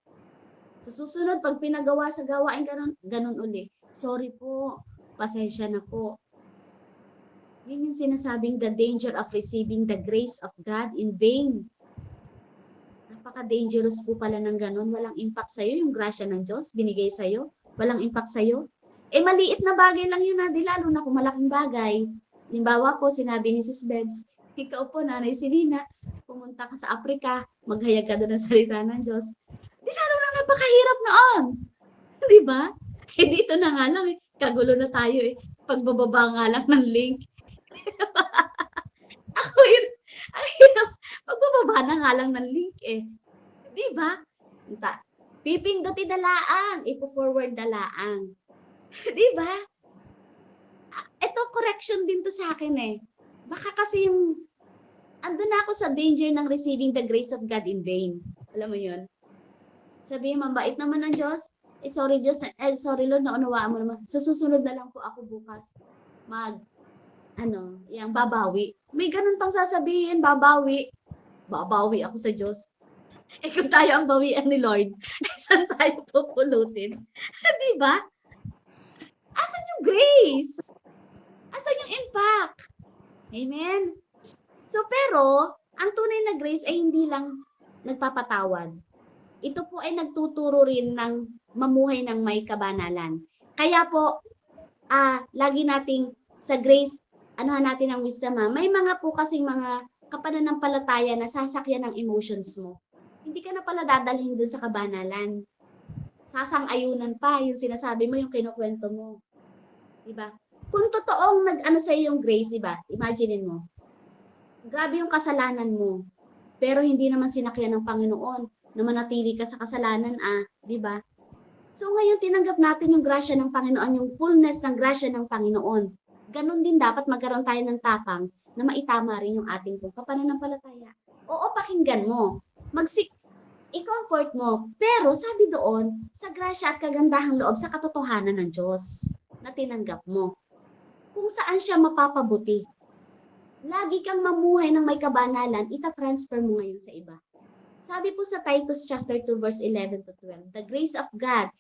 Sa susunod, pag pinagawa sa gawain ganun uli. Sorry po, pasensya na po. Yun yung sinasabing the danger of receiving the grace of God in vain. Napaka-dangerous po pala ng ganun. Walang impact sa'yo yung grasya ng Diyos binigay sa'yo. Walang impact sa'yo. Maliit na bagay lang yun, di lalo na kung malaking bagay. Halimbawa po, sinabi ni Sis Bebs, ikaw po, Nanay Selena, pumunta ka sa Africa, maghayag ka doon ng salita ng Diyos. Di lalo na napakahirap noon. Di ba? Dito na nga lang kagulo na tayo pagbababa nga lang ng link. Ako yun, ang hirap, pagbababa na nga lang ng link Di ba? Pipindutin na laang, ipo-forward na laang. Di ba? Ito, correction din to sa akin Baka kasi andun na ako sa danger ng receiving the grace of God in vain. Alam mo yun? Sabihin, mabait naman ng Diyos. Sorry Diyos, sorry Lord, naunawaan mo naman. Sa susunod na lang po ako bukas yung babawi. May ganun pang sasabihin, babawi. Babawi ako sa Diyos. Kung tayo ang bawian ni Lord, saan tayo pupulutin? Di ba? Asan yung grace? Asan yung impact? Amen? So, pero, ang tunay na grace ay hindi lang nagpapatawad. Ito po ay nagtuturo rin ng mamuhay ng may kabanalan. Kaya po, lagi nating sa grace, anuhan natin ang wisdom may mga po kasing mga kapananampalataya na sasakyan ng emotions mo. Hindi ka na pala dadalhin dun sa kabanalan. Sasang-ayunan pa yung sinasabi mo, yung kinukwento mo. Diba? Kung totoong nag-ano sa'yo yung grace, diba? Imagine mo. Grabe yung kasalanan mo. Pero hindi naman sinakyan ng Panginoon na manatili ka sa kasalanan, diba? So ngayon tinanggap natin yung grasya ng Panginoon, yung fullness ng grasya ng Panginoon. Ganon din dapat magkaroon tayo ng tapang na maitama rin yung ating kapananampalataya. Oo, pakinggan mo. I-comfort mo. Pero sabi doon, sa grasya at kagandahang loob sa katotohanan ng Diyos na tinanggap mo. Kung saan siya mapapabuti. Lagi kang mamuhay ng may kabanalan, itatransfer mo ngayon sa iba. Sabi po sa Titus chapter 2 verse 11 to 12, the grace of God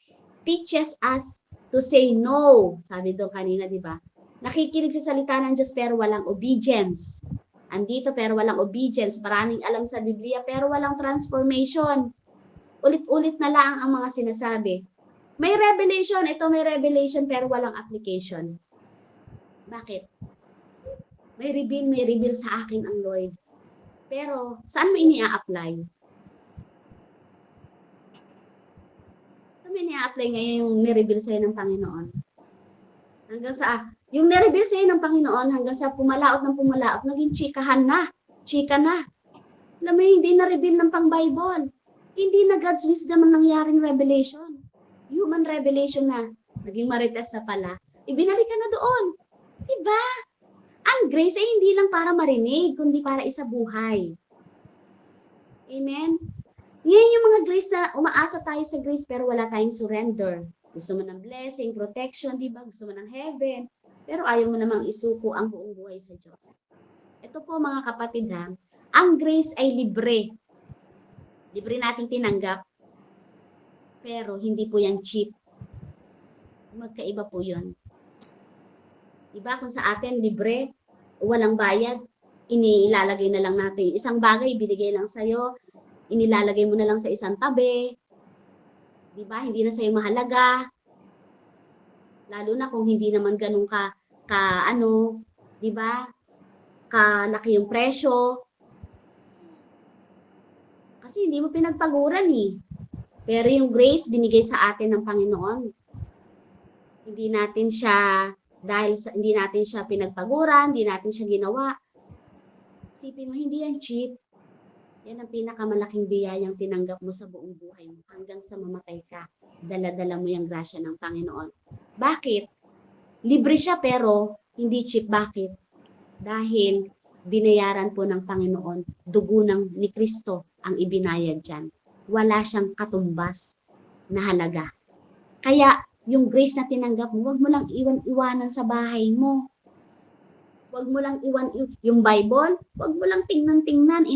teaches us to say no. Sabi doon kanina, di ba? Nakikinig sa salita ng Diyos pero walang obedience. Andito pero walang obedience. Maraming alam sa Biblia pero walang transformation. Ulit-ulit na lang ang mga sinasabi. May revelation pero walang application. Bakit? May reveal sa akin ang Lord. Pero saan mo ini-apply? Saan mo ini-apply ngayon yung ni-reveal sa'yo ng Panginoon? Hanggang sa yung ni-reveal sa'yo ng Panginoon hanggang sa pumalaot, naging chika na. Alam mo, hindi na-reveal ng pang-Bible. Hindi na God's wisdom ang nangyaring revelation. Human revelation na. Naging marites na pala. Ibinalik ka na doon. Diba? Ang grace ay hindi lang para marinig, kundi para isabuhay. Amen? Ngayon yung mga grace na umaasa tayo sa grace pero wala tayong surrender. Gusto mo ng blessing, protection, di ba? Gusto mo ng heaven. Pero ayaw mo namang isuko ang buong buhay sa Diyos. Ito po mga kapatid ang grace ay libre. Libre nating tinanggap. Pero hindi po yan cheap. Magkaiba po yun. Diba? Kung sa atin libre, walang bayad, inilalagay na lang natin. Isang bagay, binigay lang sa'yo, inilalagay mo na lang sa isang tabi. Diba? Hindi na sa'yo mahalaga. Lalo na kung hindi naman ganun diba? Kalaki yung presyo. Kasi hindi mo pinagpaguran Pero yung grace binigay sa atin ng Panginoon. Hindi natin siya pinagpaguran, hindi natin siya ginawa. Isipin mo, hindi yan cheap. Yan ang pinakamalaking biyayang tinanggap mo sa buong buhay mo hanggang sa mamatay ka. Dala-dala mo yung grasya ng Panginoon. Bakit? Libre siya pero hindi cheap. Bakit? Dahil binayaran po ng Panginoon, dugo ni Kristo ang ibinayad dyan. Wala siyang katumbas na halaga. Kaya yung grace na tinanggap mo, wag mo lang iwan-iwanan sa bahay mo. Wag mo lang yung Bible, wag mo lang tingnan-tingnan,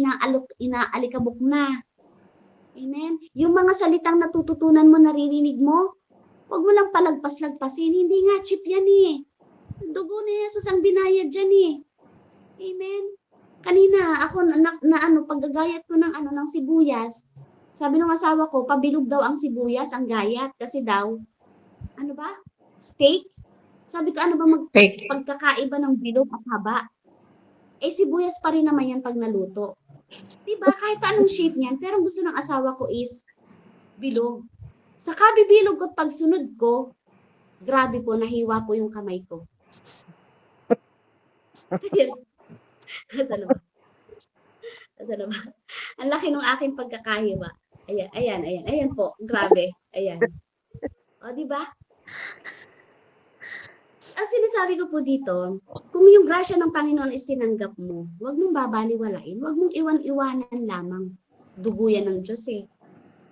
inaalikabok na. Amen? Yung mga salitang natututunan mo, naririnig mo, wag mo lang palagpas-lagpasin. Hindi nga, chip yan eh. Dugo ni Jesus ang binayad dyan eh. Amen? Kanina, ako paggagayat ko ng sibuyas, sabi ng asawa ko, pabilog daw ang sibuyas, ang gayat, kasi daw, steak? Sabi ko, ano ba pagkakaiba ng bilog at haba? Sibuyas pa rin naman yan pag naluto. Diba? Kahit anong shape niyan, pero gusto ng asawa ko is bilog. Sa kabibilog ko at pagsunod ko, grabe po, nahiwa po yung kamay ko. Asa na ba? Ang laki ng aking pagkakahiwa. Ayan po, grabe. Ayan. O, diba? Ang sinasabi ko po dito, kung yung grasya ng Panginoon is tinanggap mo, huwag mong babaliwalain, huwag mong iwan-iwanan lamang. Dugo yan ng Diyos eh.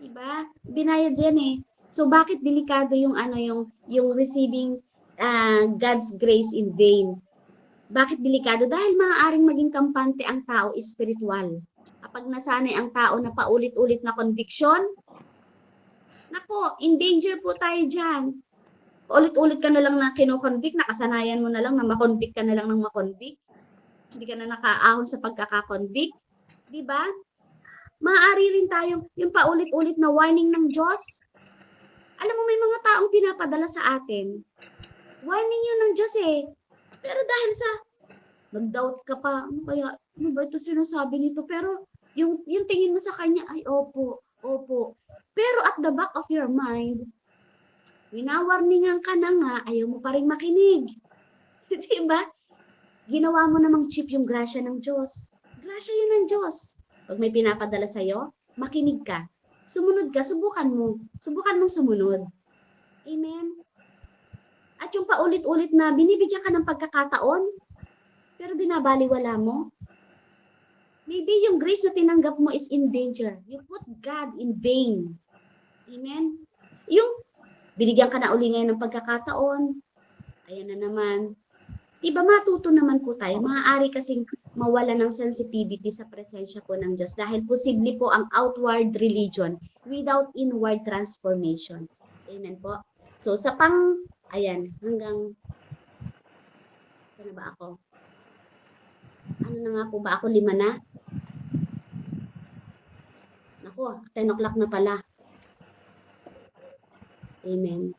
Diba? Binayad yan eh. So bakit delikado yung receiving God's grace in vain? Bakit delikado? Dahil maaaring maging kampante ang tao espiritual. Kapag nasanay ang tao na paulit-ulit na conviction, nako, in danger po tayo dyan. Ulit-ulit ka na lang na kino-convict, nakasanayan mo na lang na ma-convict ka na lang ng ma-convict. Hindi ka na nakaahon sa pagkaka-convict. Diba? Maaari rin tayong yung paulit-ulit na warning ng Diyos. Alam mo, may mga taong pinapadala sa atin. Warning yun ng Diyos eh. Pero dahil sa nag-doubt ka pa, ano ba ito sinasabi nito? Pero yung tingin mo sa kanya, ay opo. Pero at the back of your mind, winawarningan ka na nga, ayaw mo pa rin makinig. Diba? Ginawa mo namang cheap yung grasya ng Diyos. Grasya yun ng Diyos. Pag may pinapadala sa'yo, makinig ka. Sumunod ka, subukan mo. Subukan mong sumunod. Amen? At yung paulit-ulit na binibigyan ka ng pagkakataon, pero binabaliwala mo, maybe yung grace na tinanggap mo is in danger. You put God in vain. Amen? Yung binigyan ka na uli ngayon ng pagkakataon, ayan na naman. Diba matuto naman po tayo, maaari kasing mawala ng sensitivity sa presensya po ng Diyos dahil posible po ang outward religion without inward transformation. Amen po. So sa ayan, hanggang, ano ba ako? Ano na nga po ba ako, 5 na? Naku, 10 o'clock na pala. Amen.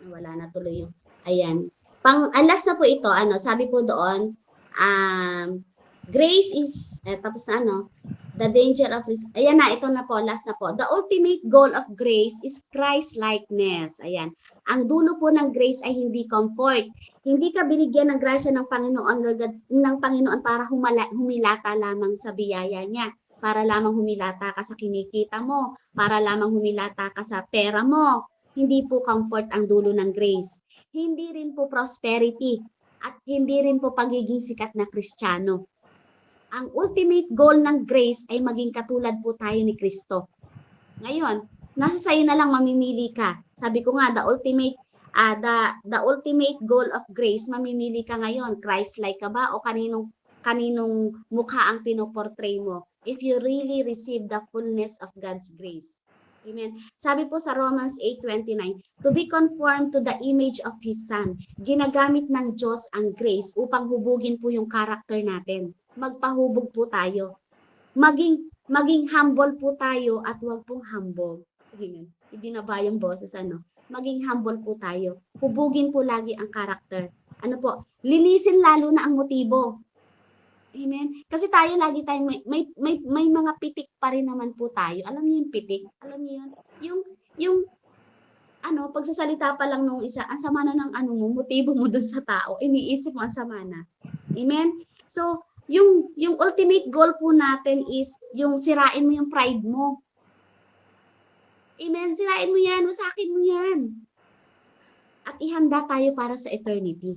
Wala na tuloy yung, ayan. Alas na po ito, sabi po doon, grace is, tapos na the danger of, ayan na, ito na po, last na po. The ultimate goal of grace is Christ-likeness. Ayan. Ang dulo po ng grace ay hindi comfort. Hindi ka binigyan ng grasya ng Panginoon, ng Panginoon para humilata lamang sa biyaya niya. Para lamang humilata ka sa kinikita mo. Para lamang humilata ka sa pera mo. Hindi po comfort ang dulo ng grace. Hindi rin po prosperity. At hindi rin po pagiging sikat na Kristiyano. Ang ultimate goal ng grace ay maging katulad po tayo ni Kristo. Ngayon, nasa sayo na lang mamimili ka. Sabi ko nga, the ultimate goal of grace, mamimili ka ngayon. Christ-like ka ba o kaninong mukha ang pinoportray mo? If you really receive the fullness of God's grace. Amen. Sabi po sa Romans 8:29, to be conformed to the image of His Son. Ginagamit ng Diyos ang grace upang hubugin po yung karakter natin. Magpahubog po tayo. Maging humble po tayo at huwag pong humble. Amen. Hindi na ba yung boses, Maging humble po tayo. Hubugin po lagi ang karakter. Linisin lalo na ang motibo. Amen. Kasi tayo lagi tayong may mga pitik pa rin naman po tayo. Alam niyo yung pitik? Alam niyo yun? Yung pagsasalita pa lang nung isa, ang sama na ng motibo mo dun sa tao. Iniisip mo ang sama na. Amen. So, yung ultimate goal po natin is yung sirain mo yung pride mo. Amen. Sirain mo yan, wasakin mo yan. At ihanda tayo para sa eternity.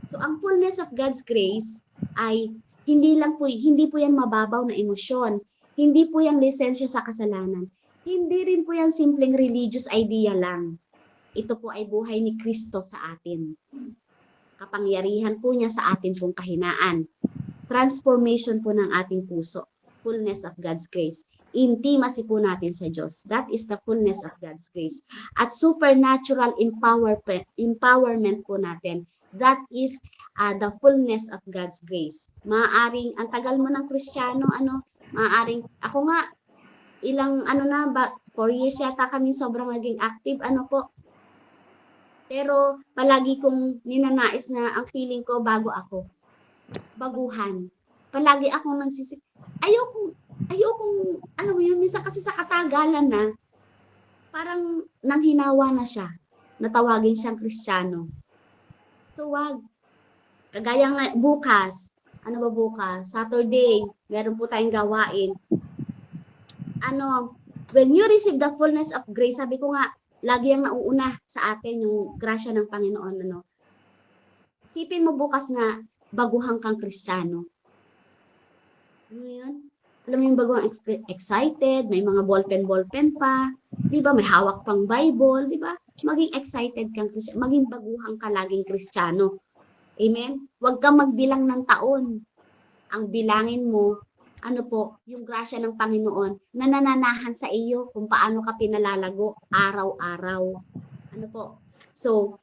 So, ang fullness of God's grace ay hindi po yan mababaw na emosyon. Hindi po yan lisensya sa kasalanan. Hindi rin po yan simpleng religious idea lang. Ito po ay buhay ni Kristo sa atin. Kapangyarihan po niya sa atin pong kahinaan. Transformation po ng ating puso. Fullness of God's grace. Intimacy po natin sa Diyos. That is the fullness of God's grace. At supernatural empowerment po natin. That is the fullness of God's grace. Maaring, ang tagal mo ng Kristiyano, maaring, ako nga, ilang, 4 years yata kami sobrang naging active, pero palagi kong ninanais na ang feeling ko bago ako. Baguhan. Palagi akong ayokong, minsan kasi sa katagalan na, parang nanghinawa na siya. Natawagin siyang Kristiyano. So wag. Kagaya nga bukas, Saturday, meron po tayong gawain. When you receive the fullness of grace, sabi ko nga, lagi ang nauuna sa atin yung grasya ng Panginoon. Sipin mo bukas na baguhan kang Kristiyano. Ano yun? Alam mo yung baguhan, excited, may mga ballpen pa, di ba? May hawak pang Bible, di ba? Maging excited kang Kristiyano, maging baguhan ka laging Kristiyano. Amen? Huwag kang magbilang ng taon. Ang bilangin mo, yung grasya ng Panginoon na nananahan sa iyo kung paano ka pinalalago araw-araw. So,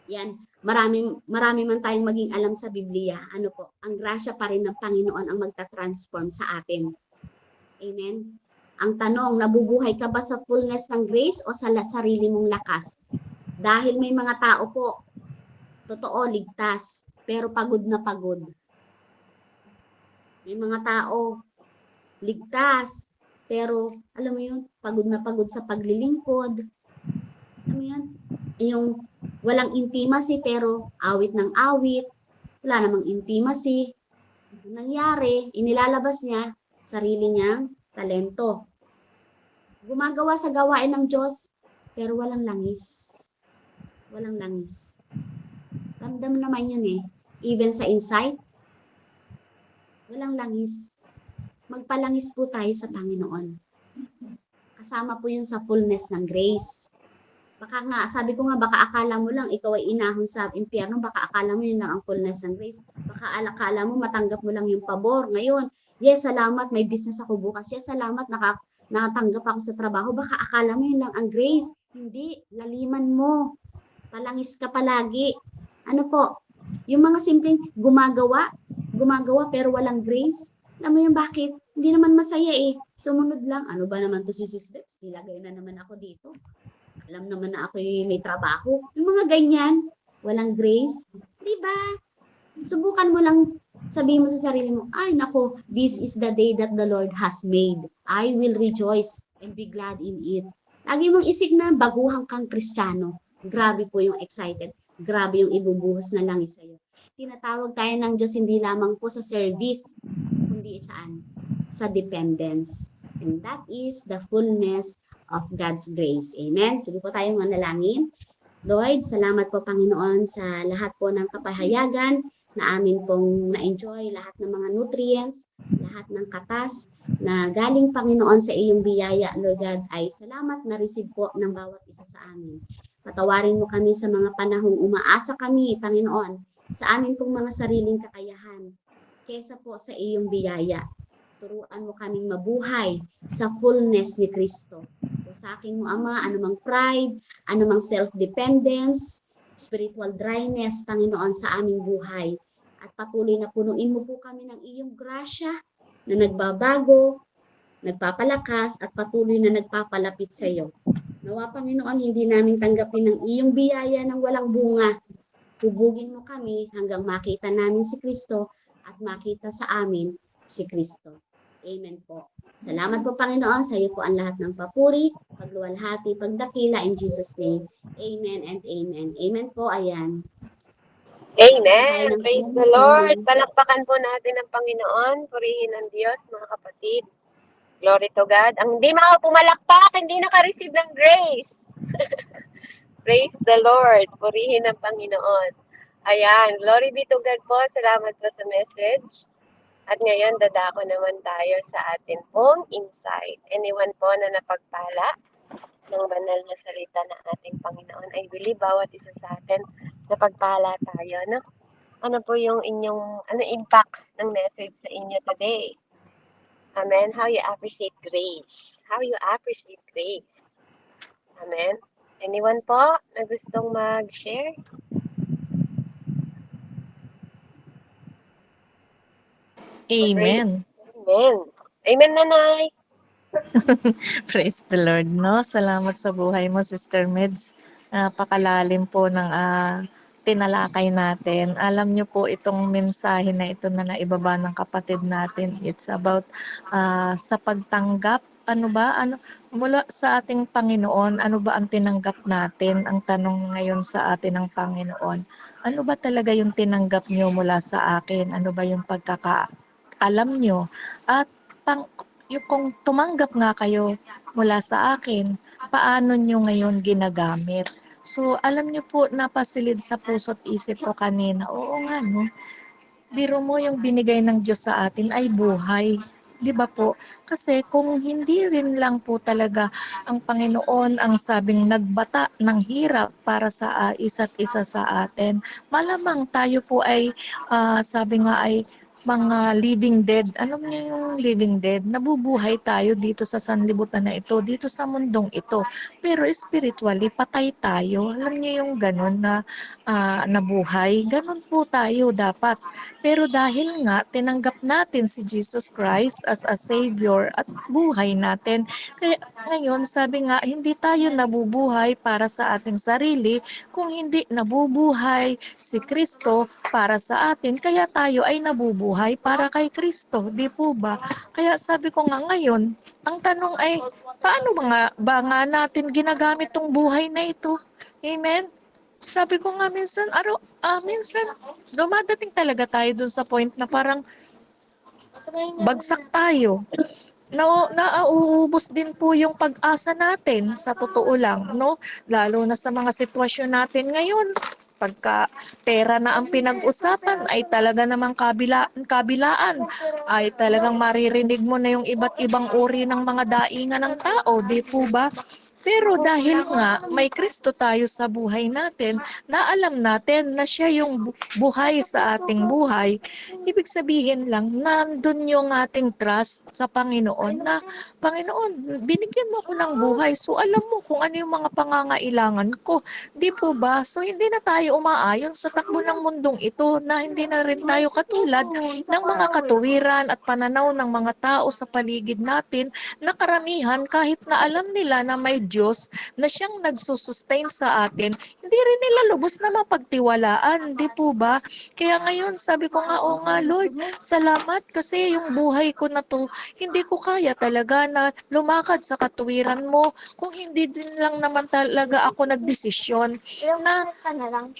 yan, marami man tayong maging alam sa Biblia. Ang grasya pa rin ng Panginoon ang magta-transform sa atin. Amen? Ang tanong, nabubuhay ka ba sa fullness ng grace o sa sarili mong lakas? Dahil may mga tao po, totoo, ligtas, pero pagod na pagod. May mga tao, ligtas, pero, alam mo yun, pagod na pagod sa paglilingkod. Alam mo yun? Yung walang intimacy, pero awit ng awit. Wala namang intimacy. Nangyari, inilalabas niya, sarili niyang talento. Gumagawa sa gawain ng Diyos, pero walang langis. Walang langis. Ramdam naman yun eh. Even sa insight, walang langis. Magpalangis po tayo sa Panginoon. Kasama po yun sa fullness ng grace. Baka nga, sabi ko nga, baka akala mo lang ikaw ay inahon sa impyerno, baka akala mo yun lang ang fullness ng grace. Baka akala mo matanggap mo lang yung pabor. Ngayon, yes, salamat, may business ako bukas. Yes, salamat, nakatanggap ako sa trabaho. Baka akala mo yun lang ang grace. Hindi, laliman mo. Palangis ka palagi. Yung mga simpleng gumagawa pero walang grace. Alam mo yung bakit? Hindi naman masaya eh. Sumunod lang. Ano ba naman to si Sis Bex? Nilagay na naman ako dito. Alam naman na ako may trabaho. Yung mga ganyan, walang grace. Diba? Subukan mo lang, sabihin mo sa sarili mo, ay nako, this is the day that the Lord has made. I will rejoice and be glad in it. Lagi mong isip na baguhan kang Kristiyano. Grabe po yung excited. Grabe yung ibubuhos na langis sa'yo. Tinatawag tayo ng Diyos hindi lamang po sa service, kundi saan? Sa dependence. And that is the fullness of God's grace. Amen? Sige po tayong manalangin. Lord, salamat po Panginoon sa lahat po ng kapahayagan na amin pong na-enjoy, lahat ng mga nutrients, lahat ng katas na galing Panginoon sa iyong biyaya, Lord God, ay salamat na receive po ng bawat isa sa amin. Patawarin mo kami sa mga panahong umaasa kami, Panginoon, sa amin pong mga sariling kakayahan, kesa po sa iyong biyaya. Turuan mo kaming mabuhay sa fullness ni Kristo. O sa aking mo, Ama, anumang pride, anumang self-dependence, spiritual dryness, Panginoon, sa aming buhay. At patuloy na punuin mo po kami ng iyong grasya na nagbabago, nagpapalakas, at patuloy na nagpapalapit sa iyo. Nawa, Panginoon, hindi namin tanggapin ang iyong biyaya ng walang bunga. Hubugin mo kami hanggang makita namin si Kristo at makita sa amin si Kristo. Amen po. Salamat po, Panginoon. Sa iyo po ang lahat ng papuri, pagluwalhati, pagdakila in Jesus' name. Amen and amen. Amen po, ayan. Amen. Praise the Lord. Palakpakan po natin ang Panginoon. Purihin ang Diyos, mga kapatid. Glory to God. Ang hindi pumalakpak, hindi naka-receive ng grace. Praise the Lord. Purihin ang Panginoon. Ayan, glory be to God po. Salamat po sa message. At ngayon, dadako naman tayo sa atin pong insight. Anyone po na napagpala ng banal na salita ng ating Panginoon, I believe bawat isa sa atin napagpala tayo, no? Ano po yung inyong, ano impact ng message sa inyo today? Amen? How you appreciate grace. How you appreciate grace. Amen? Anyone po na gustong mag-share? Amen. Amen. Amen, nanay. Praise the Lord, no? Salamat sa buhay mo, Sister Meds. Napakalalim po ng tinalakay natin. Alam niyo po itong mensahe na ito na naibaba ng kapatid natin. It's about sa pagtanggap. Ano ba? Ano mula sa ating Panginoon, ano ba ang tinanggap natin? Ang tanong ngayon sa atin ng Panginoon, ano ba talaga yung tinanggap niyo mula sa akin? Ano ba yung pagkakaalam niyo? At yung kung tumanggap nga kayo mula sa akin, paano nyo ngayon ginagamit? So, alam nyo po, napasilid sa puso't isip ko kanina, oo nga no, biro mo yung binigay ng Diyos sa atin ay buhay. 'Di ba po? Kasi kung hindi rin lang po talaga ang Panginoon ang sabing nagbata ng hirap para sa isa't isa sa atin, malamang tayo po ay sabi nga ay mga living dead. Alam niyo yung living dead? Nabubuhay tayo dito sa sanlibutan na ito, dito sa mundong ito. Pero spiritually, patay tayo. Alam niyo yung ganun na nabuhay? Ganun po tayo dapat. Pero dahil nga tinanggap natin si Jesus Christ as a Savior at buhay natin, kaya ngayon sabi nga hindi tayo nabubuhay para sa ating sarili, kung hindi nabubuhay si Kristo para sa atin, kaya tayo ay nabubuhay para kay Kristo, di po ba? Kaya sabi ko nga ngayon, ang tanong ay paano ba nga natin ginagamit tong buhay na ito? Amen? Sabi ko nga minsan dumadating talaga tayo dun sa point na parang bagsak tayo. Nauubos din po yung pag-asa natin sa totoo lang, no? Lalo na sa mga sitwasyon natin ngayon. Pagka pera na ang pinag-usapan ay talaga namang kabilaan ay talagang maririnig mo na yung iba't ibang uri ng mga daingan ng tao, di po ba? Pero dahil nga may Kristo tayo sa buhay natin, na alam natin na siya yung buhay sa ating buhay, ibig sabihin lang, nandun yung ating trust sa Panginoon na, Panginoon, binigyan mo ako ng buhay, so alam mo kung ano yung mga pangangailangan ko. Di po ba? So hindi na tayo umaayon sa takbo ng mundong ito, na hindi na rin tayo katulad ng mga katuwiran at pananaw ng mga tao sa paligid natin, na karamihan kahit na alam nila na may Diyos na siyang nagsusustain sa atin, hindi rin nila lubos na mapagtiwalaan, di po ba? Kaya ngayon sabi ko nga, oo nga Lord, salamat kasi yung buhay ko na to, hindi ko kaya talaga na lumakad sa katuwiran mo kung hindi din lang naman talaga ako nagdesisyon na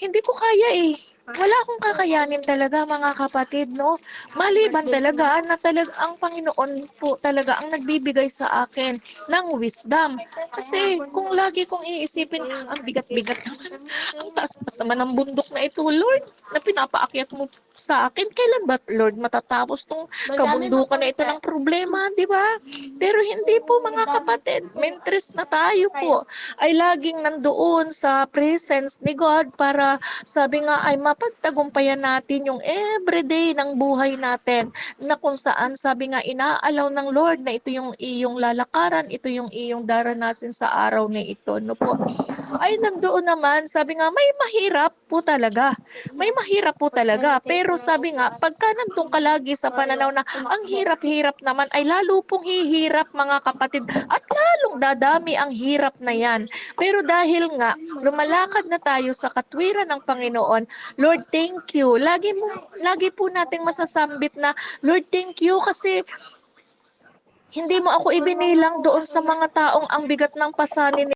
hindi ko kaya eh. Wala akong kakayanin talaga mga kapatid, no? Maliban talaga na talaga ang Panginoon po talaga ang nagbibigay sa akin ng wisdom. Kasi kung lagi kong iisipin, ang bigat-bigat naman, ang taas-taas naman ng bundok na ito, Lord, na pinapaakyat mo sa akin. Kailan ba, Lord, matatapos tong kabundukan na ito ng problema, di ba? Pero hindi po mga kapatid, mentres na tayo po ay laging nandoon sa presence ni God para sabi nga ay mapagtagumpayan natin yung everyday ng buhay natin, na kung saan sabi nga inaalaw ng Lord na ito yung iyong lalakaran, ito yung iyong daranasin sa araw na ito, no po. Ay nandoon naman, sabi nga may mahirap po talaga. May mahirap po talaga. Pero sabi nga, pagka nandun ka lagi sa pananaw na ang hirap-hirap naman, ay lalo pong hihirap mga kapatid. At lalong dadami ang hirap na yan. Pero dahil nga, lumalakad na tayo sa katwiran ng Panginoon, Lord, thank you. Lagi po nating masasambit na, Lord, thank you kasi hindi mo ako ibinilang doon sa mga taong ang bigat ng pasanin